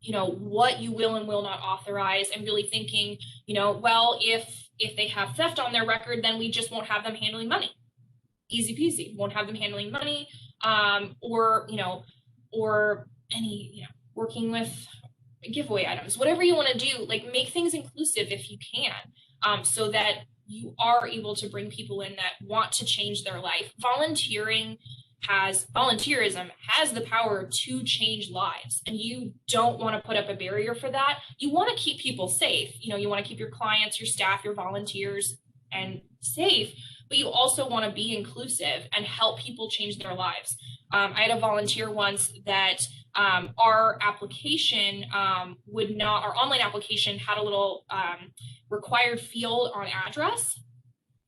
what you will and will not authorize, and really thinking, well, if they have theft on their record, then we just won't have them handling money. Easy peasy, won't have them handling money, or any, working with giveaway items, whatever you want to do, like make things inclusive if you can, so that you are able to bring people in that want to change their life. Volunteerism has the power to change lives, and you don't want to put up a barrier for that. You want to keep people safe. You want to keep your clients, your staff, your volunteers and safe, but you also want to be inclusive and help people change their lives. I had a volunteer once that our application our online application had a little required field on address.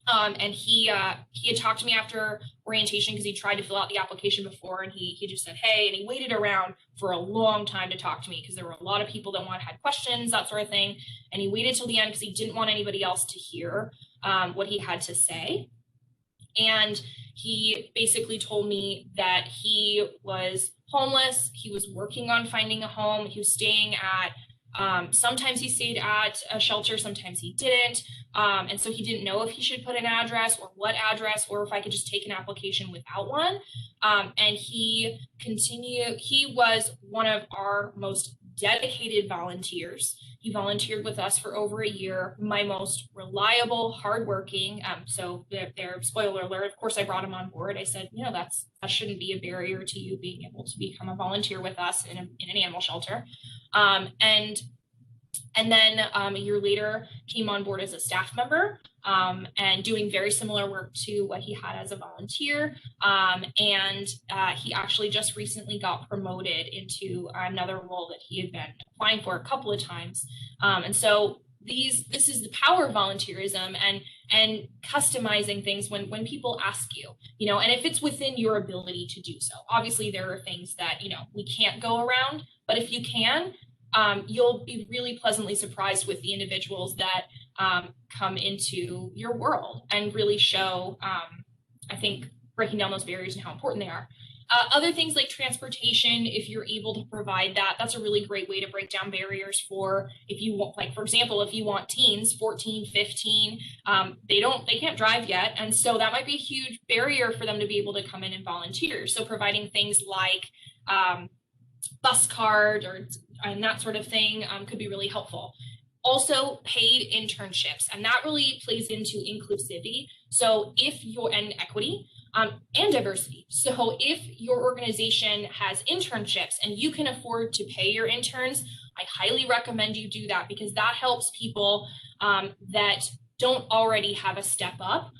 And he had talked to me after orientation because he tried to fill out the application before, and he just said, hey, and he waited around for a long time to talk to me because there were a lot of people that had questions, that sort of thing. And he waited till the end because he didn't want anybody else to hear what he had to say. And he basically told me that he was homeless. He was working on finding a home. He was staying at sometimes he stayed at a shelter, sometimes he didn't. And so he didn't know if he should put an address or what address, or if I could just take an application without one. And he was one of our most dedicated volunteers. He volunteered with us for over a year, my most reliable, hardworking. So there, spoiler alert, of course I brought him on board. I said, that shouldn't be a barrier to you being able to become a volunteer with us in an animal shelter. And then a year later came on board as a staff member, and doing very similar work to what he had as a volunteer. And he actually just recently got promoted into another role that he had been applying for a couple of times. And so this is the power of volunteerism and customizing things when people ask you, and if it's within your ability to do so. Obviously there are things that, we can't go around, but if you can, you'll be really pleasantly surprised with the individuals that come into your world and really show, I think, breaking down those barriers and how important they are. Other things like transportation, if you're able to provide that, that's a really great way to break down barriers for, if you want, like, for example, if you want teens, 14, 15, they can't drive yet. And so that might be a huge barrier for them to be able to come in and volunteer. So providing things like bus card and that sort of thing could be really helpful. Also paid internships, and that really plays into inclusivity. So if you're, and equity, and diversity. So if your organization has internships and you can afford to pay your interns, I highly recommend you do that, because that helps people that don't already have a step up.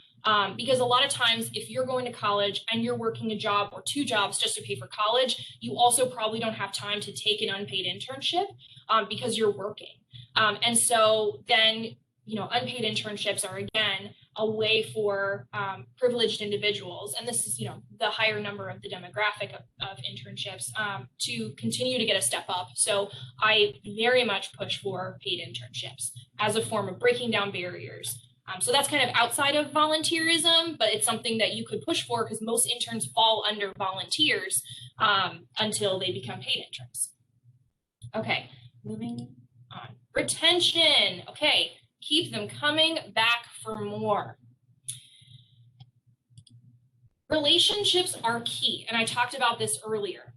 Because a lot of times if you're going to college and you're working a job or 2 jobs just to pay for college, you also probably don't have time to take an unpaid internship because you're working. And so then, you know, unpaid internships are, again, a way for privileged individuals, and this is, you know, the higher number of the demographic of internships, to continue to get a step up. So I very much push for paid internships as a form of breaking down barriers. So that's kind of outside of volunteerism, but it's something that you could push for, because most interns fall under volunteers until they become paid interns. Okay, moving on. Retention. Okay, keep them coming back for more. Relationships are key, and I talked about this earlier.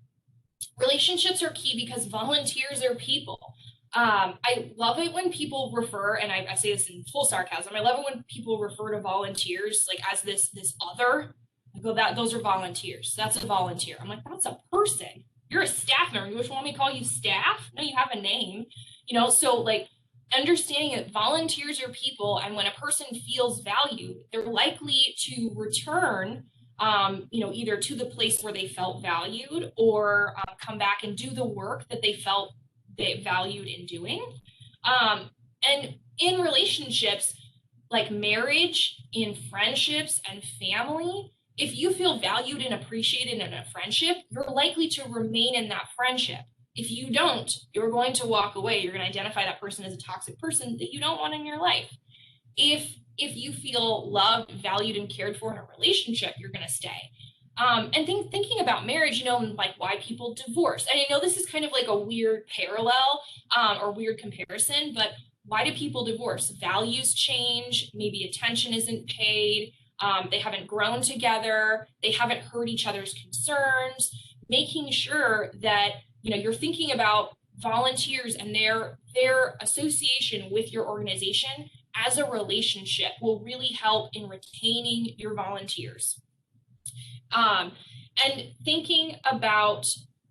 Relationships are key because volunteers are people. I love it when people refer, and I say this in full sarcasm, I love it when people refer to volunteers like as this other. I go, those are volunteers. That's a volunteer. I'm like, that's a person. You're a staff member. You just want me to call you staff? No, you have a name. You know, so like understanding that volunteers are people, and when a person feels valued, they're likely to return, you know, either to the place where they felt valued, or come back and do the work that they felt they valued in doing. And in relationships like marriage, in friendships and family, if you feel valued and appreciated in a friendship, you're likely to remain in that friendship. If you don't, you're going to walk away. You're going to identify that person as a toxic person that you don't want in your life. If you feel loved, valued, and cared for in a relationship, you're going to stay. And thinking about marriage, you know, and like why people divorce. And I know this is kind of like a weird parallel or weird comparison, but why do people divorce? Values change, maybe attention isn't paid, they haven't grown together, they haven't heard each other's concerns. Making sure that, you know, you're thinking about volunteers and their association with your organization as a relationship will really help in retaining your volunteers. And thinking about,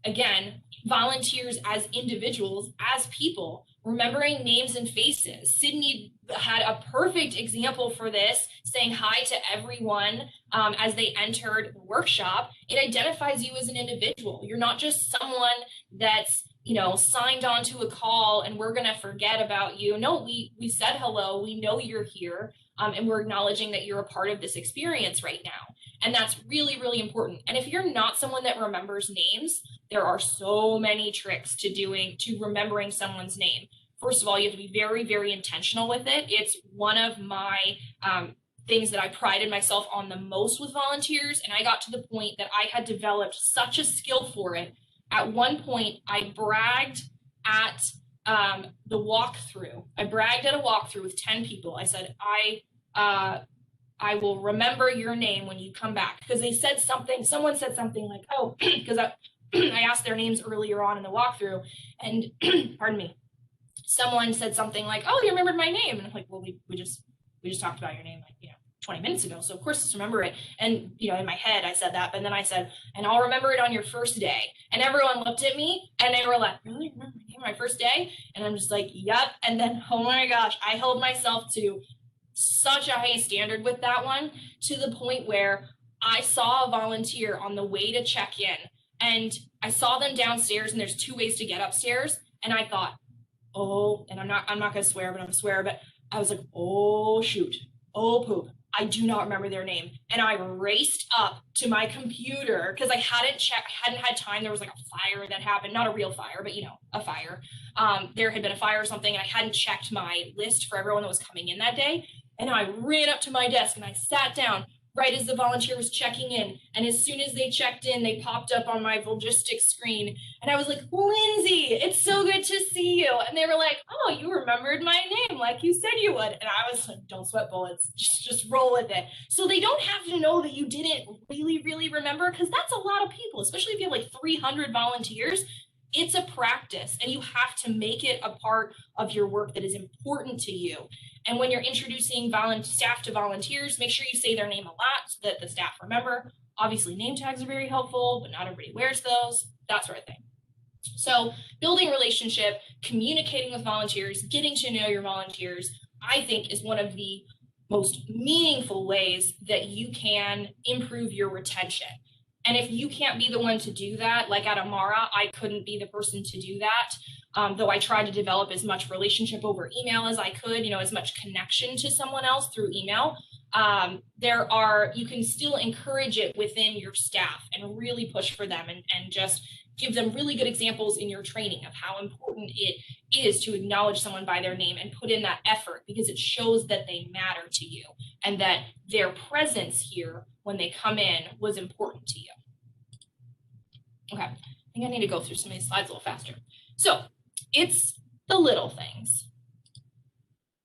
again, volunteers as individuals, as people, remembering names and faces. Sydney had a perfect example for this, saying hi to everyone as they entered the workshop. It identifies you as an individual. You're not just someone that's, you know, signed on to a call and we're going to forget about you. No, we said hello. We know you're here. And we're acknowledging that you're a part of this experience right now. And that's really, really important. And if you're not someone that remembers names, there are so many tricks to remembering someone's name. First of all, you have to be very, very intentional with it. It's one of my things that I prided myself on the most with volunteers. And I got to the point that I had developed such a skill for it. At one point, I bragged at the walkthrough. I bragged at a walkthrough with 10 people. I said, I will remember your name when you come back, because they said something, someone said something like, oh, because I asked their names earlier on in the walkthrough, and pardon me, someone said something like, oh, you remembered my name. And I'm like, well, we just talked about your name like, you know, 20 minutes ago. So of course, just remember it. And, you know, in my head, I said that, but then I said, and I'll remember it on your first day. And everyone looked at me and they were like, really? Remember my name on my first day? And I'm just like, yep. And then, oh my gosh, I held myself to such a high standard with that one, to the point where I saw a volunteer on the way to check in, and I saw them downstairs, and there's 2 ways to get upstairs. And I thought, oh, and I'm not going to swear, but I'm going to swear, but I was like, oh, shoot. Oh, poop. I do not remember their name. And I raced up to my computer because I hadn't had time. There was like a fire that happened, not a real fire, but, you know, a fire. There had been a fire or something, and I hadn't checked my list for everyone that was coming in that day. And I ran up to my desk and I sat down right as the volunteer was checking in. And as soon as they checked in, they popped up on my Volgistics screen. And I was like, Lindsay, it's so good to see you. And they were like, oh, you remembered my name like you said you would. And I was like, don't sweat bullets, just roll with it. So they don't have to know that you didn't really, really remember, because that's a lot of people, especially if you have like 300 volunteers. It's a practice, and you have to make it a part of your work that is important to you. And when you're introducing staff to volunteers, make sure you say their name a lot so that the staff remember. Obviously, name tags are very helpful, but not everybody wears those, that sort of thing. So building relationship, communicating with volunteers, getting to know your volunteers, I think is one of the most meaningful ways that you can improve your retention. And if you can't be the one to do that, like at Amara, I couldn't be the person to do that. Though I tried to develop as much relationship over email as I could, as much connection to someone else through email. You can still encourage it within your staff and really push for them and just give them really good examples in your training of how important it is to acknowledge someone by their name and put in that effort, because it shows that they matter to you and that their presence here when they come in was important to you. Okay, I think I need to go through some of these slides a little faster. So it's the little things.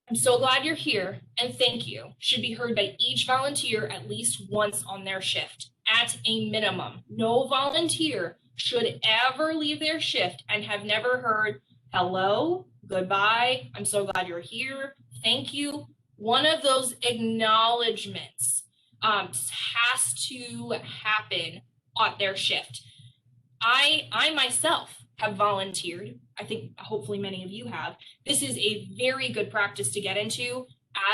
I'm so glad you're here, and thank you should be heard by each volunteer at least once on their shift, at a minimum. No volunteer should ever leave their shift and have never heard hello, goodbye, I'm so glad you're here, thank you. One of those acknowledgments has to happen at their shift. I myself have volunteered. I think hopefully many of you have. This is a very good practice to get into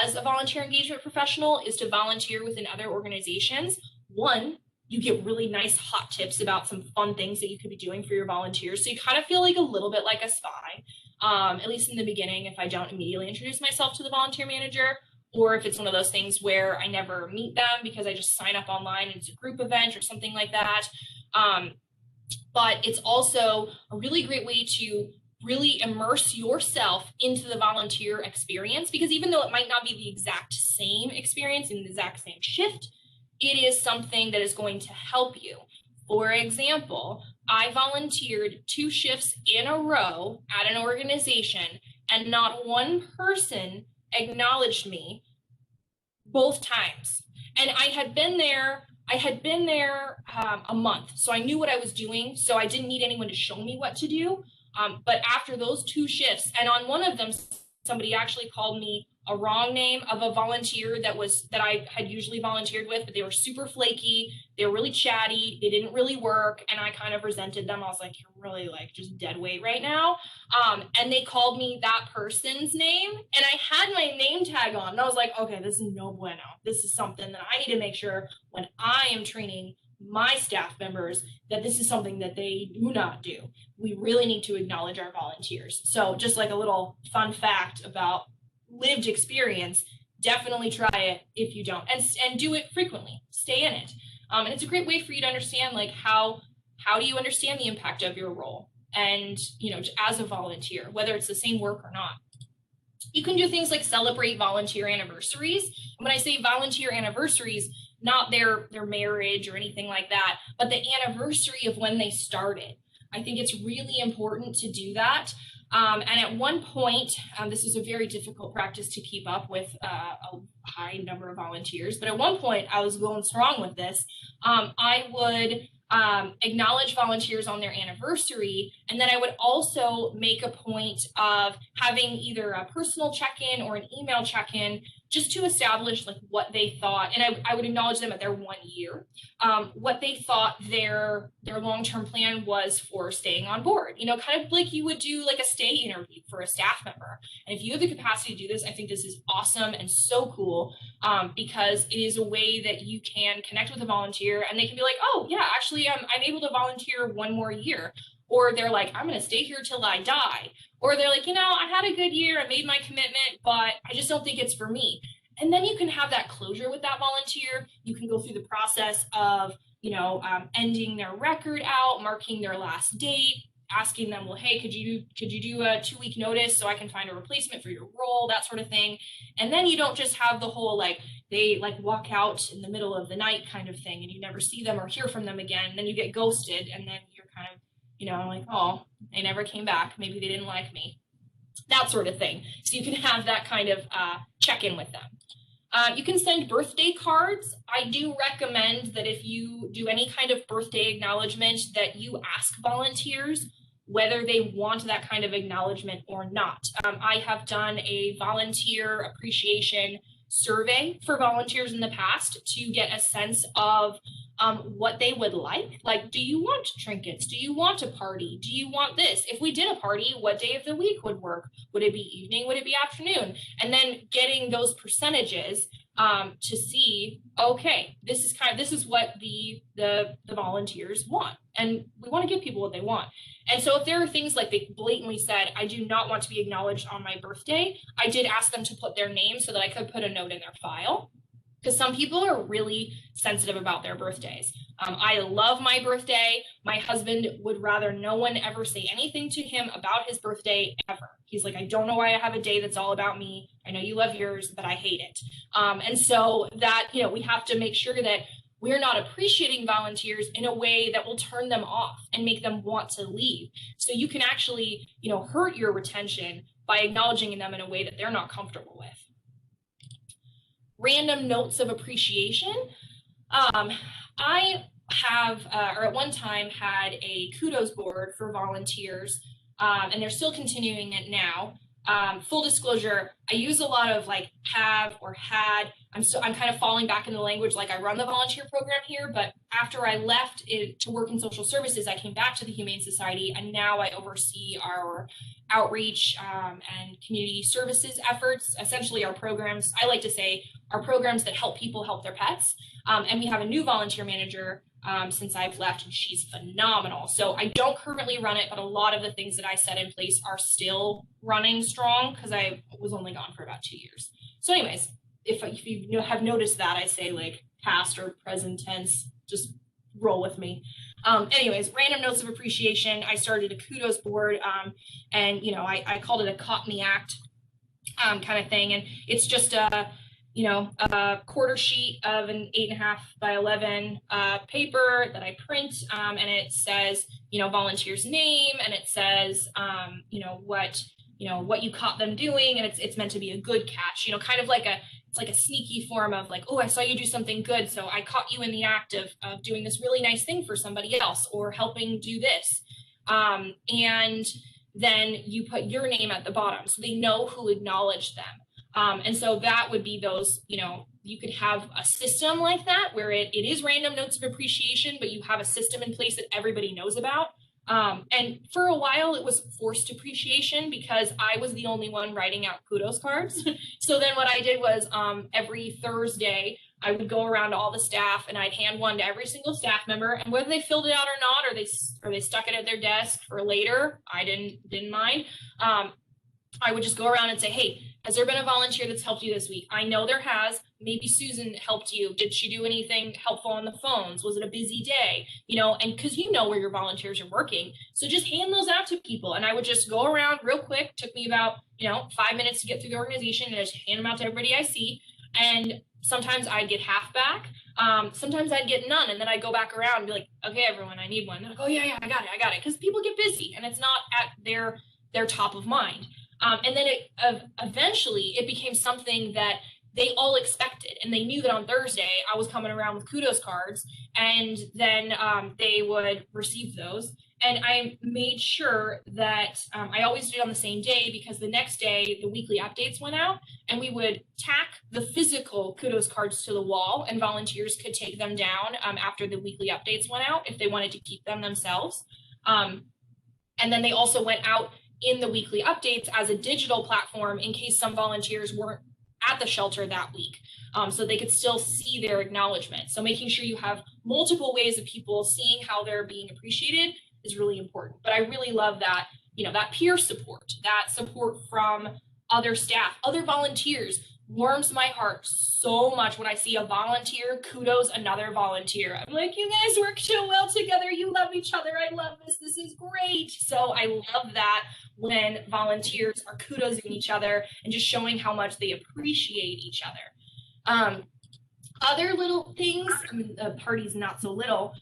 as a volunteer engagement professional, is to volunteer within other organizations. One, you get really nice hot tips about some fun things that you could be doing for your volunteers. So you kind of feel like a little bit like a spy, at least in the beginning, if I don't immediately introduce myself to the volunteer manager, or if it's one of those things where I never meet them because I just sign up online and it's a group event or something like that. But it's also a really great way to really immerse yourself into the volunteer experience, because even though it might not be the exact same experience in the exact same shift, it is something that is going to help you. For example, I volunteered 2 shifts in a row at an organization, and not one person acknowledged me both times. And I had been there a month, so I knew what I was doing, so I didn't need anyone to show me what to do. But after those 2 shifts, and on one of them, somebody actually called me a wrong name of a volunteer that I had usually volunteered with, but they were super flaky, they were really chatty, they didn't really work, and I kind of resented them. I was like, you're really like just dead weight right now. And they called me that person's name, and I had my name tag on, and I was like, okay, this is no bueno. This is something that I need to make sure when I am training my staff members that this is something that they do not do. We really need to acknowledge our volunteers. So just like a little fun fact about lived experience, definitely try it if you don't, and do it frequently. Stay in it. And it's a great way for you to understand, like, how do you understand the impact of your role, and as a volunteer, whether it's the same work or not. You can do things like celebrate volunteer anniversaries. And when I say volunteer anniversaries, not their marriage or anything like that, but the anniversary of when they started. I think it's really important to do that. And at one point, this is a very difficult practice to keep up with a high number of volunteers, but at one point I was going strong with this. I would acknowledge volunteers on their anniversary, and then I would also make a point of having either a personal check-in or an email check-in, just to establish like what they thought, and I would acknowledge them at their 1 year, what they thought their long-term plan was for staying on board, kind of like you would do like a stay interview for a staff member. And if you have the capacity to do this, I think this is awesome and so cool, because it is a way that you can connect with a volunteer and they can be like, oh yeah, actually I'm able to volunteer 1 more year. Or they're like, I'm going to stay here till I die. Or they're like, I had a good year, I made my commitment, but I just don't think it's for me. And then you can have that closure with that volunteer. You can go through the process of, ending their record out, marking their last date, asking them, well, hey, could you do a 2-week notice so I can find a replacement for your role, that sort of thing. And then you don't just have the whole, they walk out in the middle of the night kind of thing, and you never see them or hear from them again. And then you get ghosted, and then you're kind of, like, oh, they never came back. Maybe they didn't like me, that sort of thing. So you can have that kind of check-in with them. You can send birthday cards. I do recommend that if you do any kind of birthday acknowledgement that you ask volunteers whether they want that kind of acknowledgement or not. I have done a volunteer appreciation survey for volunteers in the past to get a sense of what they would like. Like, do you want trinkets? Do you want a party? Do you want this? If we did a party, what day of the week would work? Would it be evening? Would it be afternoon? And then getting those percentages to see, okay, this is what the volunteers want, and we want to give people what they want. And so if there are things like they blatantly said, I do not want to be acknowledged on my birthday, I did ask them to put their name so that I could put a note in their file, because some people are really sensitive about their birthdays. I love my birthday. My husband would rather no one ever say anything to him about his birthday ever. He's like, I don't know why I have a day that's all about me. I know you love yours, but I hate it. And so that, we have to make sure that we're not appreciating volunteers in a way that will turn them off and make them want to leave. So you can actually, hurt your retention by acknowledging them in a way that they're not comfortable with. Random notes of appreciation. I have, or at one time had a kudos board for volunteers, and they're still continuing it now. Full disclosure, I use a lot of like have or had. I'm kind of falling back into the language like I run the volunteer program here, but after I left to work in social services, I came back to the Humane Society, and now I oversee our outreach and community services efforts, essentially our programs. I like to say our programs that help people help their pets. And we have a new volunteer manager since I've left, and she's phenomenal. So I don't currently run it, but a lot of the things that I set in place are still running strong because I was only gone for about 2 years. So anyways, if you have noticed that, I say like past or present tense, just roll with me. Anyways, random notes of appreciation. I started a kudos board, and I called it a caught in the act kind of thing. And it's just a quarter sheet of an 8.5 by 11 paper that I print, and it says, volunteer's name, and it says, what you caught them doing, and it's meant to be a good catch, kind of like it's like a sneaky form of like, oh, I saw you do something good, so I caught you in the act of doing this really nice thing for somebody else or helping do this. And then you put your name at the bottom so they know who acknowledged them. And so that would be those, you could have a system like that where it is random notes of appreciation, but you have a system in place that everybody knows about. And for a while it was forced appreciation because I was the only one writing out kudos cards. So then what I did was every Thursday I would go around to all the staff and I'd hand one to every single staff member, and whether they filled it out or not, or they stuck it at their desk for later, I didn't mind. I would just go around and say, hey, has there been a volunteer that's helped you this week? I know there has. Maybe Susan helped you. Did she do anything helpful on the phones? Was it a busy day? And because where your volunteers are working. So just hand those out to people. And I would just go around real quick. Took me about, 5 minutes to get through the organization, and just hand them out to everybody I see. And sometimes I'd get half back. Sometimes I'd get none. And then I'd go back around and be like, okay, everyone, I need one. And they're like, oh yeah, I got it. Because people get busy and it's not at their top of mind. And then eventually it became something that they all expected, and they knew that on Thursday I was coming around with kudos cards, and then they would receive those. And I made sure that I always did it on the same day, because the next day the weekly updates went out, and we would tack the physical kudos cards to the wall, and volunteers could take them down after the weekly updates went out if they wanted to keep them themselves. And then they also went out in the weekly updates as a digital platform in case some volunteers weren't at the shelter that week, so they could still see their acknowledgement. So making sure you have multiple ways of people seeing how they're being appreciated is really important. But I really love that, that peer support, that support from other staff, other volunteers, warms my heart so much when I see a volunteer kudos another volunteer. I'm like, you guys work so well together. You love each other. I love this. This is great. So I love that when volunteers are kudosing each other and just showing how much they appreciate each other. Other little things, a party's not so little.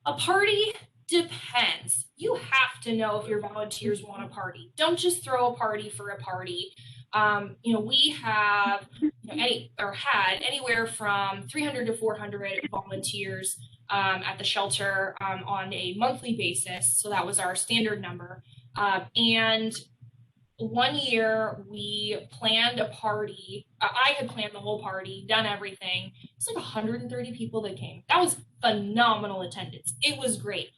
A party depends. You have to know if your volunteers want a party. Don't just throw a party for a party. We have had anywhere from 300 to 400 volunteers at the shelter on a monthly basis. So that was our standard number. And one year we planned a party. I had planned the whole party, done everything. It's like 130 people that came. That was phenomenal attendance. It was great.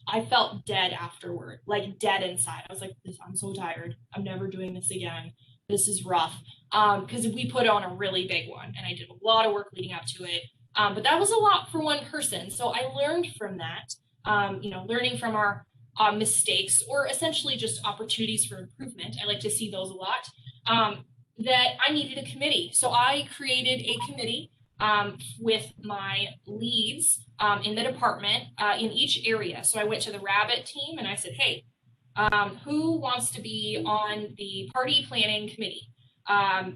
I felt dead afterward, like dead inside. I was like, I'm so tired. I'm never doing this again. This is rough. Because we put on a really big one and I did a lot of work leading up to it. But that was a lot for one person. So I learned from that, learning from our mistakes, or essentially just opportunities for improvement. I like to see those a lot, that I needed a committee. So I created a committee with my leads in the department in each area. So I went to the rabbit team and I said, hey, who wants to be on the party planning committee?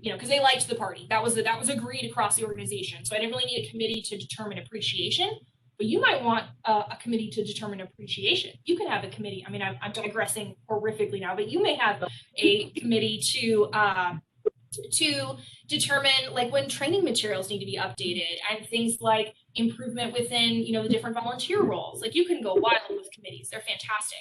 Because they liked the party. That was agreed across the organization. So I didn't really need a committee to determine appreciation, but you might want a committee to determine appreciation. You can have a committee. I mean, I'm digressing horrifically now, but you may have a committee to determine like when training materials need to be updated and things like improvement within, the different volunteer roles. Like you can go wild with committees. They're fantastic.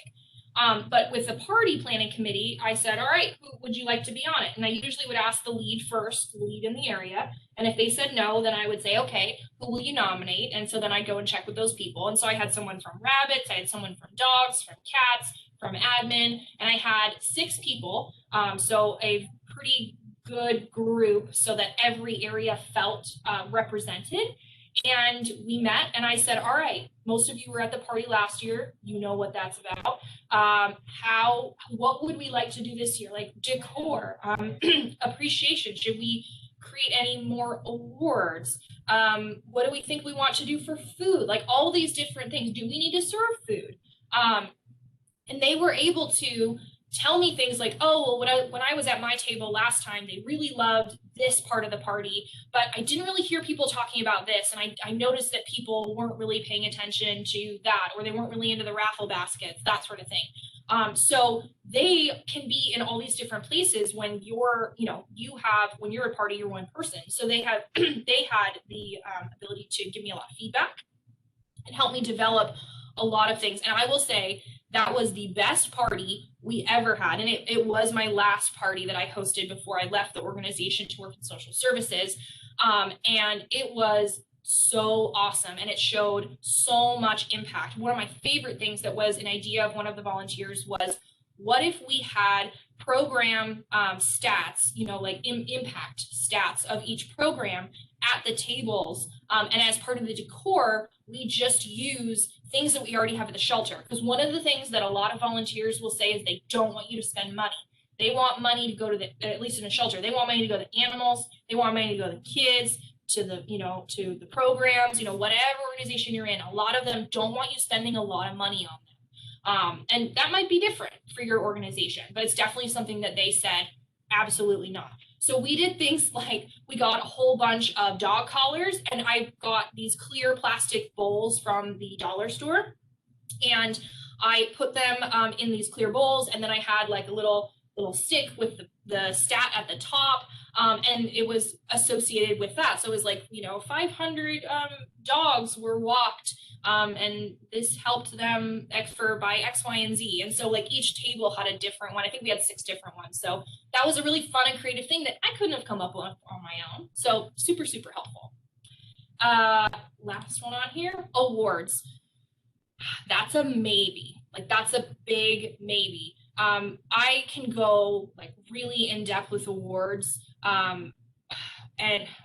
But with the party planning committee, I said, all right, who would you like to be on it? And I usually would ask the lead first, the lead in the area. And if they said no, then I would say, okay, who will you nominate? And so then I go and check with those people. And so I had someone from rabbits, I had someone from dogs, from cats, from admin, and I had 6 people. So a pretty good group so that every area felt represented. And we met and I said, all right, most of you were at the party last year. You know what that's about. What would we like to do this year? Like decor, appreciation. Should we create any more awards? What do we think we want to do for food? Like all these different things. Do we need to serve food? And they were able to tell me things like, oh, well, when I was at my table last time, they really loved this part of the party, but I didn't really hear people talking about this. And I noticed that people weren't really paying attention to that, or they weren't really into the raffle baskets, that sort of thing. So they can be in all these different places when when you're a party, you're one person. So they had the ability to give me a lot of feedback and help me develop a lot of things. And I will say, that was the best party we ever had. And it was my last party that I hosted before I left the organization to work in social services. And it was so awesome. And it showed so much impact. One of my favorite things that was an idea of one of the volunteers was, what if we had program stats, like impact stats of each program at the tables. And as part of the decor, we just use things that we already have at the shelter. Because one of the things that a lot of volunteers will say is they don't want you to spend money. They want money to go to at least in a shelter, they want money to go to animals. They want money to go to kids, to the programs, whatever organization you're in. A lot of them don't want you spending a lot of money on them. And that might be different for your organization, but it's definitely something that they said, absolutely not. So we did things like we got a whole bunch of dog collars, and I got these clear plastic bowls from the dollar store, and I put them in these clear bowls, and then I had like a little stick with the stat at the top, and it was associated with that. So it was like 500 dogs were walked, and this helped them by X, Y, and Z. And so like each table had a different one. I think we had 6 different ones. So that was a really fun and creative thing that I couldn't have come up with on my own. So super, super helpful. Last one on here, awards. That's a maybe. Like that's a big maybe. I can go like really in depth with awards. And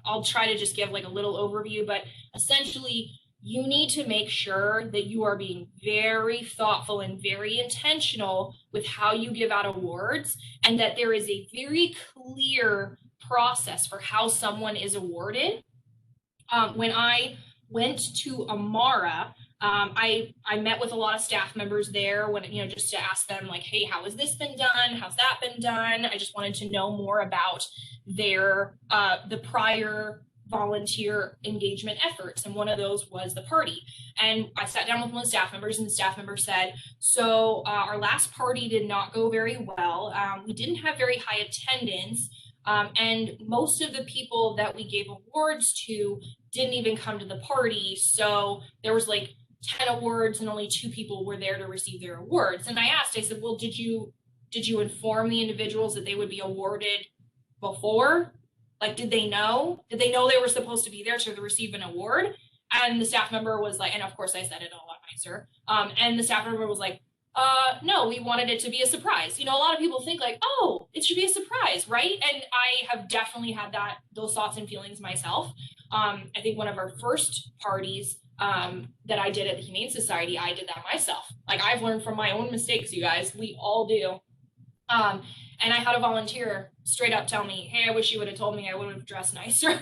I'll try to just give like a little overview, but essentially you need to make sure that you are being very thoughtful and very intentional with how you give out awards, and that there is a very clear process for how someone is awarded. When I went to Amara, I met with a lot of staff members there just to ask them like, hey, how has this been done? How's that been done? I just wanted to know more about the prior volunteer engagement efforts. And one of those was the party. And I sat down with one of the staff members, and the staff member said, so our last party did not go very well. We didn't have very high attendance. And most of the people that we gave awards to didn't even come to the party. So there was like 10 awards and only 2 people were there to receive their awards. And I asked, I said, well, did you inform the individuals that they would be awarded before? Like, did they know? Did they know they were supposed to be there to receive an award? And the staff member was like, and of course I said it a lot nicer. And the staff member was like, no, we wanted it to be a surprise. You know, a lot of people think like, oh, it should be a surprise, right? And I have definitely had those thoughts and feelings myself. I think one of our first parties that I did at the Humane Society, I did that myself. Like, I've learned from my own mistakes, you guys. We all do. And I had a volunteer straight up tell me, hey, I wish you would have told me, I would have dressed nicer.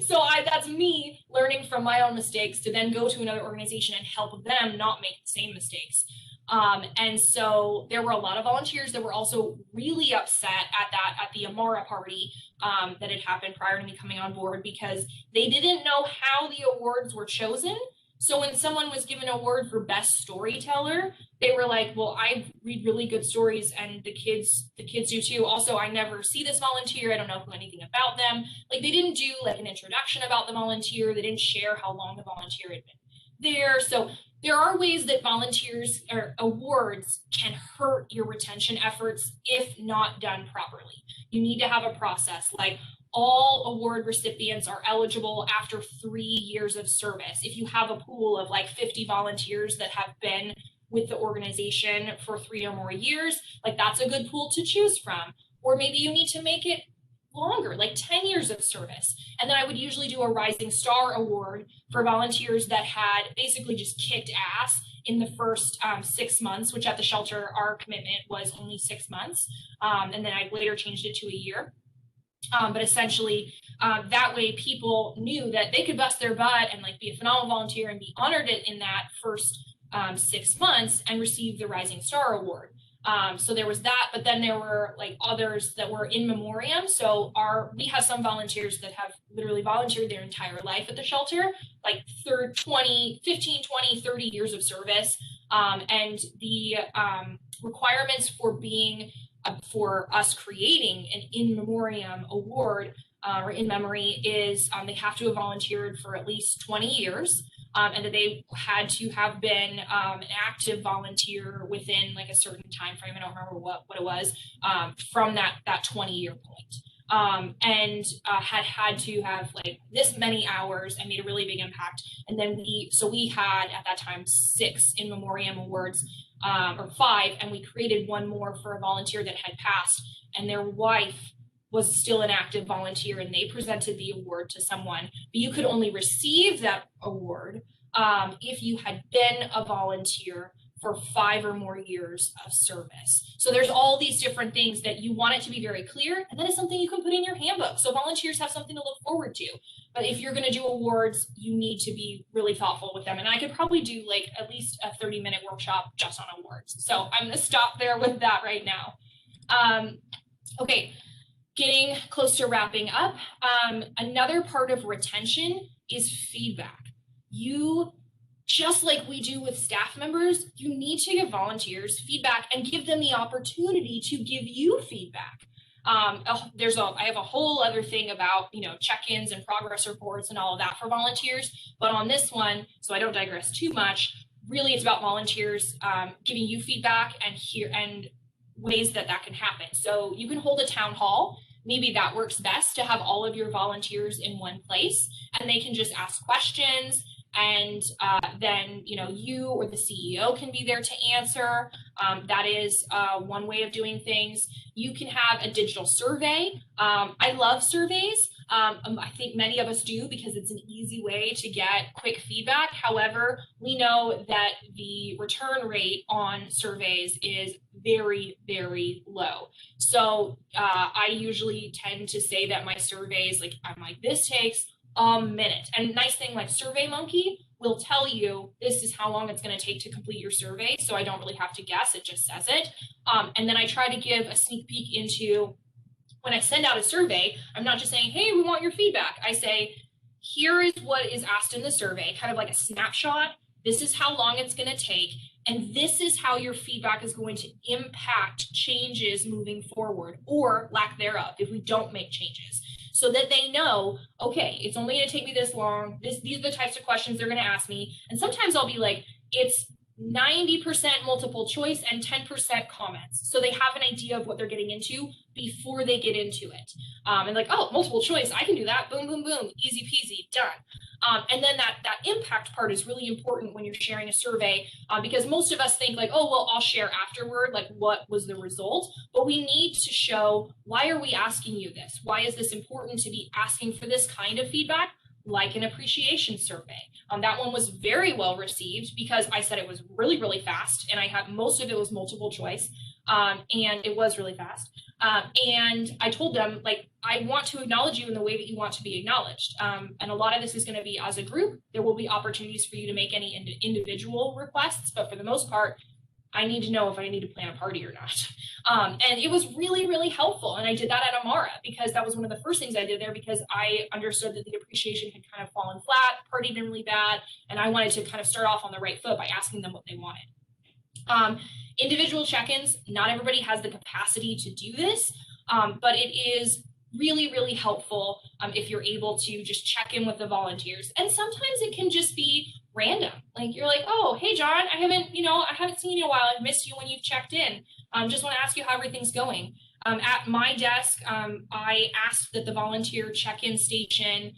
So that's me learning from my own mistakes to then go to another organization and help them not make the same mistakes. And so there were a lot of volunteers that were also really upset at the Amara party that had happened prior to me coming on board, because they didn't know how the awards were chosen. So when someone was given an award for best storyteller, they were like, well, I read really good stories and the kids do too. Also, I never see this volunteer. I don't know anything about them. Like, they didn't do like an introduction about the volunteer. They didn't share how long the volunteer had been there. So there are ways that volunteers or awards can hurt your retention efforts if not done properly. You need to have a process. Like, all award recipients are eligible after 3 years of service. If you have a pool of like 50 volunteers that have been with the organization for 3 or more years, like, that's a good pool to choose from. Or maybe you need to make it longer, like 10 years of service. And then I would usually do a Rising Star Award for volunteers that had basically just kicked ass in the first 6 months, which at the shelter, our commitment was only 6 months. And then I later changed it to a year. But essentially, that way people knew that they could bust their butt and like be a phenomenal volunteer and be honored in that first 6 months and receive the Rising Star Award. So there was that, but then there were like others that were in memoriam. So we have some volunteers that have literally volunteered their entire life at the shelter, like 15, 20, 30 years of service. And the requirements for us creating an in memoriam award or in memory is they have to have volunteered for at least 20 years. And that they had to have been an active volunteer within like a certain time frame. I don't remember what it was from that 20-year point. And had to have like this many hours and made a really big impact. And then we had at that time 6 in memoriam awards, or 5, and we created one more for a volunteer that had passed, and their wife was still an active volunteer, and they presented the award to someone. But you could only receive that award if you had been a volunteer for 5 or more years of service. So there's all these different things that you want it to be very clear, and that is something you can put in your handbook. So volunteers have something to look forward to. But if you're going to do awards, you need to be really thoughtful with them. And I could probably do like at least a 30-minute workshop just on awards. So I'm going to stop there with that right now. Okay. Getting close to wrapping up, another part of retention is feedback. Just like we do with staff members, you need to give volunteers feedback and give them the opportunity to give you feedback. I have a whole other thing about, check-ins and progress reports and all of that for volunteers, but on this one, so I don't digress too much, really it's about volunteers giving you feedback and ways that can happen. So you can hold a town hall. Maybe that works best to have all of your volunteers in one place, and they can just ask questions, and then you or the CEO can be there to answer. That is one way of doing things. You can have a digital survey. I love surveys. I think many of us do because it's an easy way to get quick feedback. However, we know that the return rate on surveys is very, very low. So I usually tend to say that my surveys, this takes a minute. And nice thing, like SurveyMonkey will tell you this is how long it's going to take to complete your survey. So I don't really have to guess, it just says it. And then I try to give a sneak peek into when I send out a survey. I'm not just saying, hey, we want your feedback. I say, here is what is asked in the survey, kind of like a snapshot. This is how long it's going to take. And this is how your feedback is going to impact changes moving forward or lack thereof if we don't make changes. so that they know, okay, it's only going to take me this long. These are the types of questions they're going to ask me. And sometimes I'll be like, it's 90% multiple choice and 10% comments. So they have an idea of what they're getting into before they get into it. And like, oh, multiple choice, I can do that. Boom, boom, boom, easy peasy, done. And then that impact part is really important when you're sharing a survey, because most of us think like, oh, well, I'll share afterward, like what was the result? But we need to show, why are we asking you this? Why is this important to be asking for this kind of feedback? Like an appreciation survey. That one was very well received because I said it was really, really fast, and I had most of it was multiple choice, and it was really fast. And I told them, like, I want to acknowledge you in the way that you want to be acknowledged. And a lot of this is going to be as a group. There will be opportunities for you to make any individual requests, but for the most part, I need to know if I need to plan a party or not. And it was really, really helpful. And I did that at Amara because that was one of the first things I did there, because I understood that the appreciation had kind of fallen flat, party had been really bad, and I wanted to kind of start off on the right foot by asking them what they wanted. Individual check-ins, not everybody has the capacity to do this, but it is really, really helpful if you're able to just check in with the volunteers. And sometimes it can just be random. Like you're like, oh, hey, John, I haven't seen you in a while. I've missed you when you've checked in. Just want to ask you how everything's going. At my desk, I asked that the volunteer check-in station,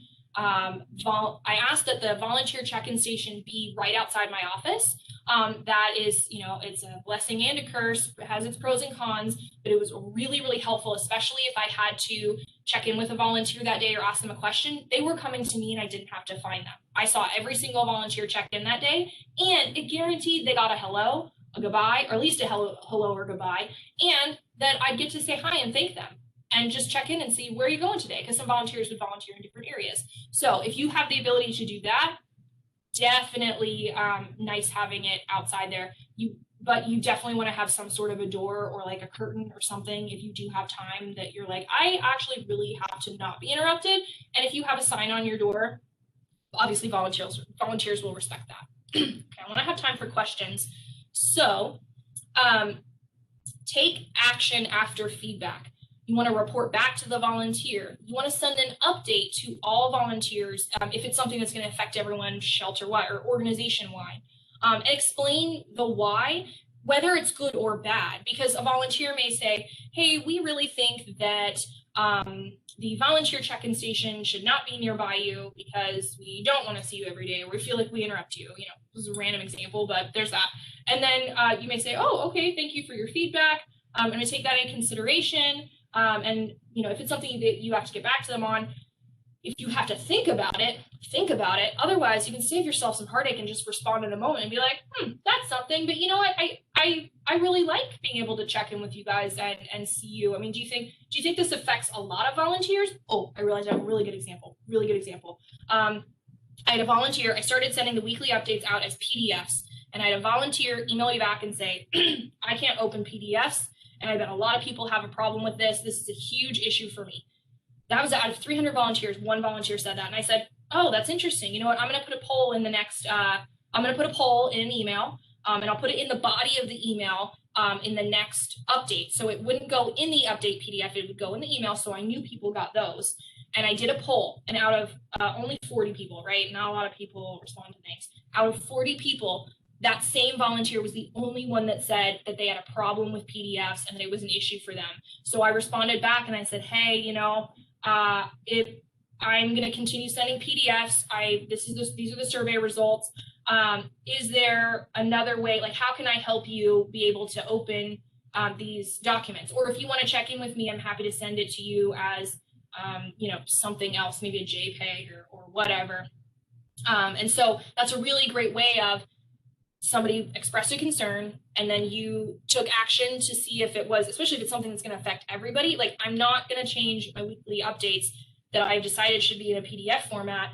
be right outside my office. That is, it's a blessing and a curse. It has its pros and cons, but it was really, really helpful, especially if I had to check in with a volunteer that day or ask them a question. They were coming to me and I didn't have to find them. I saw every single volunteer check in that day, and it guaranteed they got a hello, a goodbye, or at least a hello or goodbye, and that I'd get to say hi and thank them and just check in and see where you're going today, because some volunteers would volunteer in different areas. So if you have the ability to do that, definitely nice having it outside there. But you definitely want to have some sort of a door or like a curtain or something if you do have time that you're like, I actually really have to not be interrupted. And if you have a sign on your door, obviously volunteers will respect that. Okay, I want to have time for questions. So take action after feedback. You want to report back to the volunteer. You want to send an update to all volunteers if it's something that's going to affect everyone shelter-wide or organization-wide. And explain the why, whether it's good or bad, because a volunteer may say, hey, we really think that the volunteer check-in station should not be nearby you because we don't want to see you every day, or we feel like we interrupt you. This is a random example, but there's that. And then you may say, oh, okay, thank you for your feedback. I'm going to take that in consideration. And if it's something that you have to get back to them on, if you have to think about it, think about it. Otherwise, you can save yourself some heartache and just respond in the moment and be like, that's something. But you know what? I really like being able to check in with you guys and see you. I mean, do you think this affects a lot of volunteers? Oh, I realized I have a really good example. I had a volunteer. I started sending the weekly updates out as PDFs, and I had a volunteer email me back and say, I can't open PDFs. And I bet a lot of people have a problem with this. This is a huge issue for me. That was out of 300 volunteers. One volunteer said that. And I said, oh, that's interesting. You know what? I'm going to put a poll in the next, I'm going to put a poll in an email, and I'll put it in the body of the email in the next update. So it wouldn't go in the update PDF. It would go in the email. So I knew people got those. And I did a poll, and out of only 40 people, right? Not a lot of people respond to things. Out of 40 people, that same volunteer was the only one that said that they had a problem with PDFs and that it was an issue for them. So I responded back and I said, hey, if I'm going to continue sending PDFs, these are the survey results. Is there another way? Like, how can I help you be able to open these documents? Or if you want to check in with me, I'm happy to send it to you as, something else, maybe a JPEG or whatever. And so that's a really great way of somebody expressed a concern, and then you took action to see if it was, especially if it's something that's going to affect everybody. Like, I'm not going to change my weekly updates that I've decided should be in a PDF format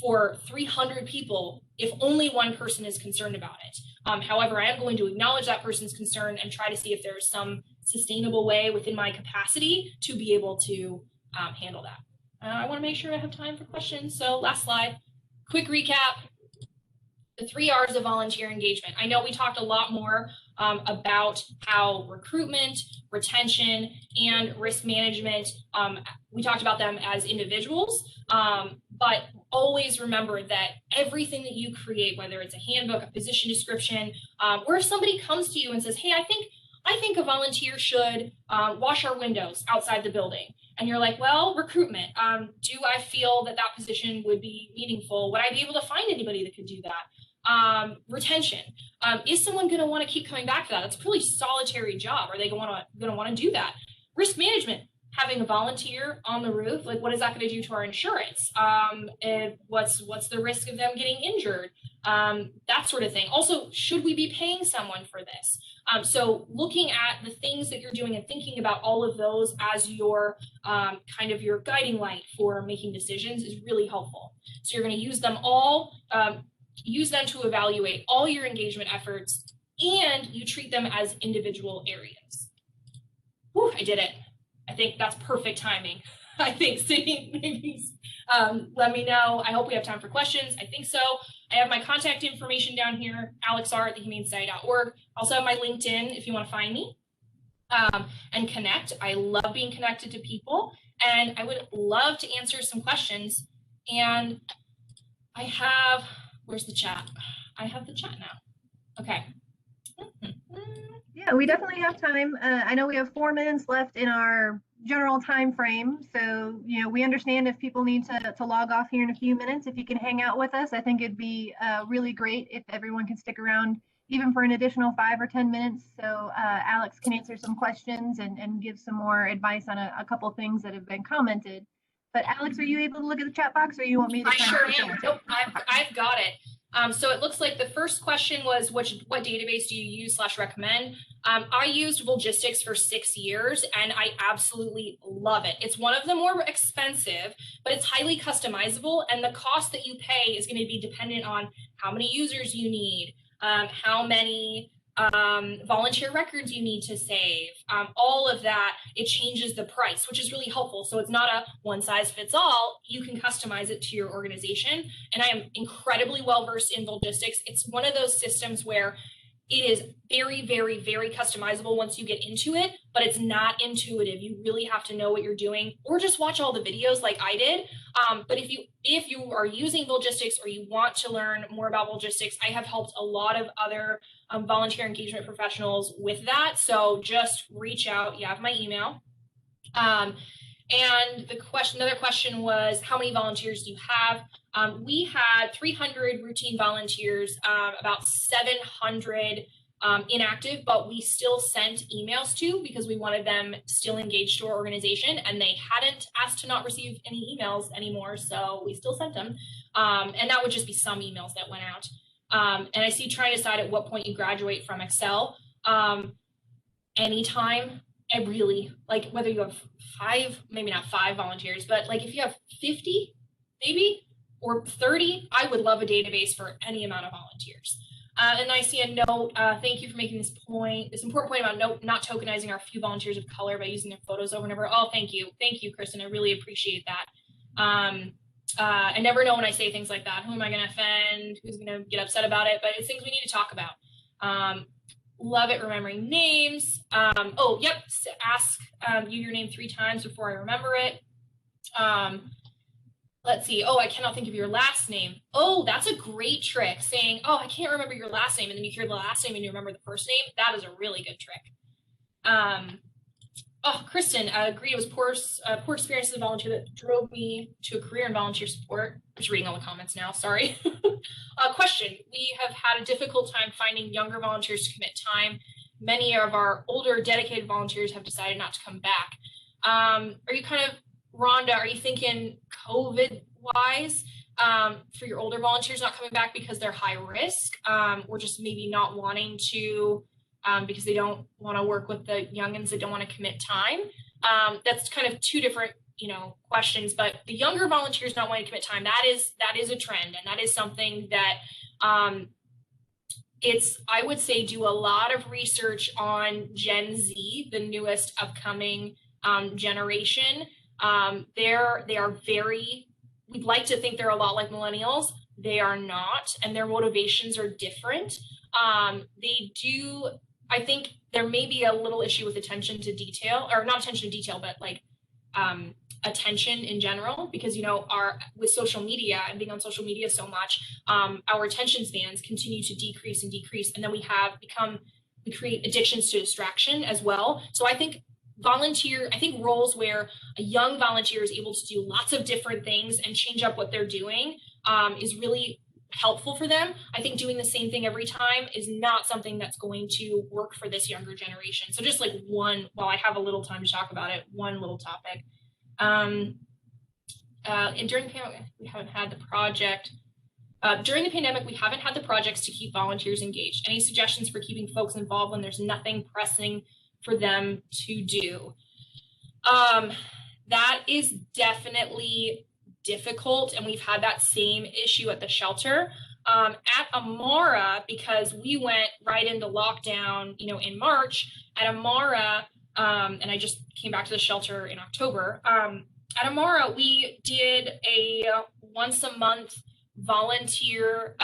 for 300 people if only one person is concerned about it. However, I am going to acknowledge that person's concern and try to see if there's some sustainable way within my capacity to be able to handle that. I want to make sure I have time for questions. So last slide, quick recap. The 3 R's of volunteer engagement. I know we talked a lot more about how recruitment, retention, and risk management, we talked about them as individuals, but always remember that everything that you create, whether it's a handbook, a position description, or if somebody comes to you and says, hey, I think a volunteer should wash our windows outside the building. And you're like, well, recruitment, do I feel that that position would be meaningful? Would I be able to find anybody that could do that? Retention, is someone going to want to keep coming back to that? That's a pretty solitary job. Are they going to want to do that? Risk management, having a volunteer on the roof, like what is that going to do to our insurance? What's the risk of them getting injured? That sort of thing. Also, should we be paying someone for this? So looking at the things that you're doing and thinking about all of those as your kind of your guiding light for making decisions is really helpful. So you're going to use them all, use them to evaluate all your engagement efforts, and you treat them as individual areas. Whew, I did it. I think that's perfect timing. I think Sydney, let me know. I hope we have time for questions. I think so. I have my contact information down here, alexr@thehumanesociety.org. Also have my LinkedIn if you want to find me and connect. I love being connected to people, and I would love to answer some questions. And I have, where's the chat? I have the chat now. Okay. Yeah, we definitely have time. I know we have 4 minutes left in our general time frame, so we understand if people need to log off here in a few minutes. If you can hang out with us, I think it'd be really great if everyone can stick around even for an additional 5 or 10 minutes, so Alex can answer some questions and give some more advice on a couple things that have been commented. But Alex, are you able to look at the chat box, or you want me to? I sure am. Nope, I've got it. So it looks like the first question was, what database do you use / recommend? I used Volgistics for 6 years, and I absolutely love it. It's one of the more expensive, but it's highly customizable, and the cost that you pay is going to be dependent on how many users you need, how many volunteer records you need to save, all of that. It changes the price, which is really helpful. So it's not a one size fits all. You can customize it to your organization. And I am incredibly well versed in Volgistics. It's one of those systems where it is very, very, very customizable once you get into it, but it's not intuitive. You really have to know what you're doing, or just watch all the videos like I did. But if you are using Volgistics, or you want to learn more about Volgistics, I have helped a lot of other volunteer engagement professionals with that. So just reach out. You have my email. And another question was, how many volunteers do you have? We had 300 routine volunteers, about 700 inactive, but we still sent emails to, because we wanted them still engaged to our organization, and they hadn't asked to not receive any emails anymore, so we still sent them. And that would just be some emails that went out. And I see trying to decide at what point you graduate from Excel. Anytime. I really, like, whether you have 5, maybe not 5 volunteers, but like if you have 50, maybe, or 30, I would love a database for any amount of volunteers. And I see a note, thank you for making this important point about not tokenizing our few volunteers of color by using their photos over and over. Oh, thank you, Kristen, I really appreciate that. I never know when I say things like that. Who am I gonna offend? Who's gonna get upset about it? But it's things we need to talk about. Love it remembering names. Oh, yep, ask you your name 3 times before I remember it. Let's see. Oh, I cannot think of your last name. Oh, that's a great trick, saying, oh, I can't remember your last name, and then you hear the last name and you remember the first name. That is a really good trick. Oh, Kristen, agreed. It was poor experience as a volunteer that drove me to a career in volunteer support. I'm just reading all the comments now, sorry. Question, we have had a difficult time finding younger volunteers to commit time. Many of our older dedicated volunteers have decided not to come back. Are you kind of, Rhonda, are you thinking COVID-wise for your older volunteers not coming back because they're high risk, or just maybe not wanting to, because they don't want to work with the youngins that don't want to commit time? That's kind of 2 different, questions. But the younger volunteers not wanting to commit time, that is a trend, and that is something that I would say, do a lot of research on Gen Z, the newest upcoming generation. They are very, we'd like to think they're a lot like millennials. They are not, and their motivations are different. They do I think there may be a little issue with attention to detail, or not attention to detail, but like attention in general, because with social media and being on social media so much, our attention spans continue to decrease and decrease, and then we create addictions to distraction as well. So I think roles where a young volunteer is able to do lots of different things and change up what they're doing is really helpful for them. I think doing the same thing every time is not something that's going to work for this younger generation. So just like while I have a little time to talk about it, one little topic. And during the pandemic, we haven't had the project. During the pandemic, we haven't had the projects to keep volunteers engaged. Any suggestions for keeping folks involved when there's nothing pressing for them to do? That is definitely difficult, and we've had that same issue at the shelter. At Amara, because we went right into lockdown, in March, at Amara, and I just came back to the shelter in October. At Amara, we did a once a month volunteer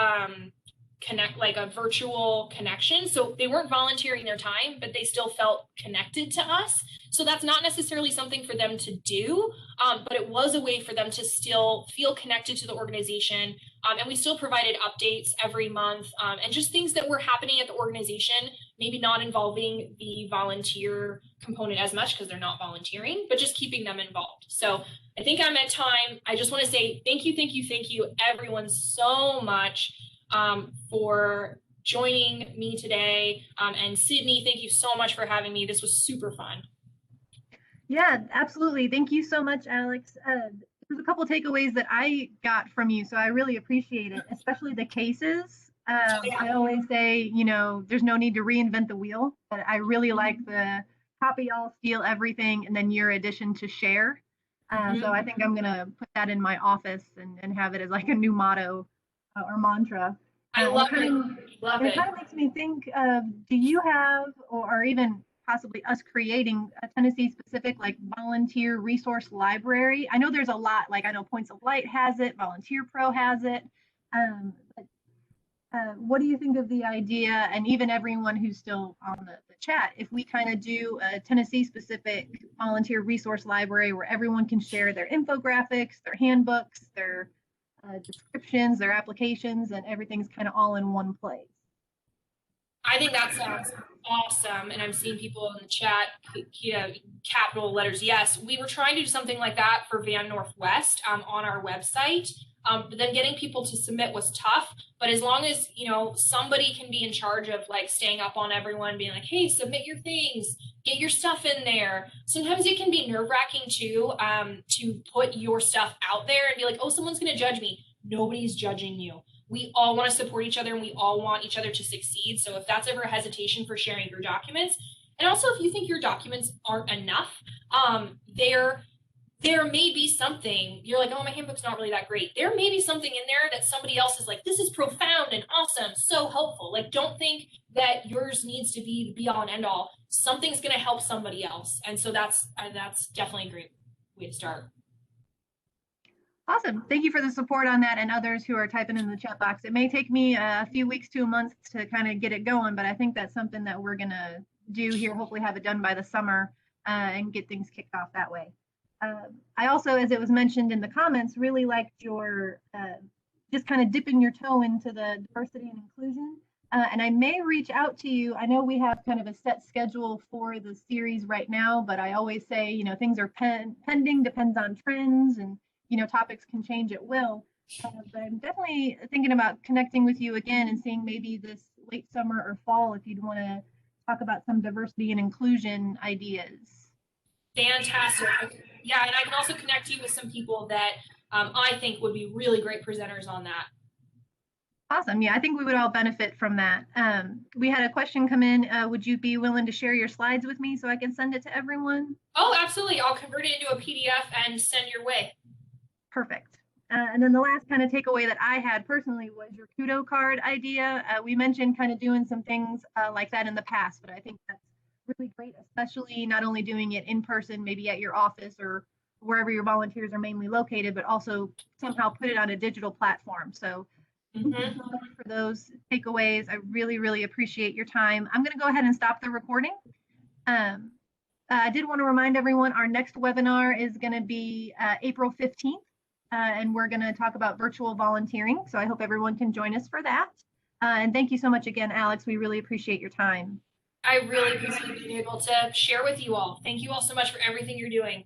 like a virtual connection. So they weren't volunteering their time, but they still felt connected to us. So that's not necessarily something for them to do, but it was a way for them to still feel connected to the organization. And we still provided updates every month and just things that were happening at the organization, maybe not involving the volunteer component as much because they're not volunteering, but just keeping them involved. So I think I'm at time. I just want to say thank you, everyone, so much for joining me today. And Sydney, thank you so much for having me. This was super fun. Yeah, absolutely. Thank you so much, Alex. There's a couple of takeaways that I got from you, so I really appreciate it, especially the cases. I always say, there's no need to reinvent the wheel, but I really like the copy all, steal everything, and then your addition to share. So I think I'm going to put that in my office and have it as like a new motto or mantra. I love it. It kind of makes me think of, do you have, or even possibly us creating a Tennessee specific like volunteer resource library? I know there's a lot, like I know Points of Light has it, Volunteer Pro has it. What do you think of the idea, and even everyone who's still on the chat, if we kind of do a Tennessee specific volunteer resource library where everyone can share their infographics, their handbooks, their descriptions, their applications, and everything's kind of all in one place? I think that sounds awesome. And I'm seeing people in the chat, capital letters. Yes, we were trying to do something like that for Van Northwest on our website. But then getting people to submit was tough. But as long as, somebody can be in charge of like staying up on everyone, being like, hey, submit your things, get your stuff in there. Sometimes it can be nerve-wracking too, to put your stuff out there and be like, oh, someone's going to judge me. Nobody's judging you. We all want to support each other and we all want each other to succeed. So if that's ever a hesitation for sharing your documents, and also if you think your documents aren't enough, there may be something, you're like, oh, my handbook's not really that great. There may be something in there that somebody else is like, this is profound and awesome, so helpful. Like, don't think that yours needs to be the be all and end all. Something's going to help somebody else. And so that's definitely a great way to start. Awesome. Thank you for the support on that, and others who are typing in the chat box. It may take me a few weeks to a month to kind of get it going, but I think that's something that we're going to do here, hopefully have it done by the summer and get things kicked off that way. I also, as it was mentioned in the comments, really liked your just kind of dipping your toe into the diversity and inclusion. And I may reach out to you. I know we have kind of a set schedule for the series right now, but I always say, things are pending, depends on trends, and topics can change at will. But I'm definitely thinking about connecting with you again and seeing maybe this late summer or fall if you'd want to talk about some diversity and inclusion ideas. Fantastic. Yeah, and I can also connect you with some people that I think would be really great presenters on that. Awesome. Yeah, I think we would all benefit from that. We had a question come in. Would you be willing to share your slides with me so I can send it to everyone? Oh, absolutely. I'll convert it into a PDF and send your way. Perfect. And then the last kind of takeaway that I had personally was your kudo card idea. We mentioned kind of doing some things like that in the past, but I think that's really great, especially not only doing it in person, maybe at your office or wherever your volunteers are mainly located, but also somehow put it on a digital platform. So Mhm. For those takeaways. I really, really appreciate your time. I'm going to go ahead and stop the recording. I did want to remind everyone our next webinar is going to be April 15th, and we're going to talk about virtual volunteering. So I hope everyone can join us for that. And thank you so much again, Alex. We really appreciate your time. I really appreciate being able to share with you all. Thank you all so much for everything you're doing.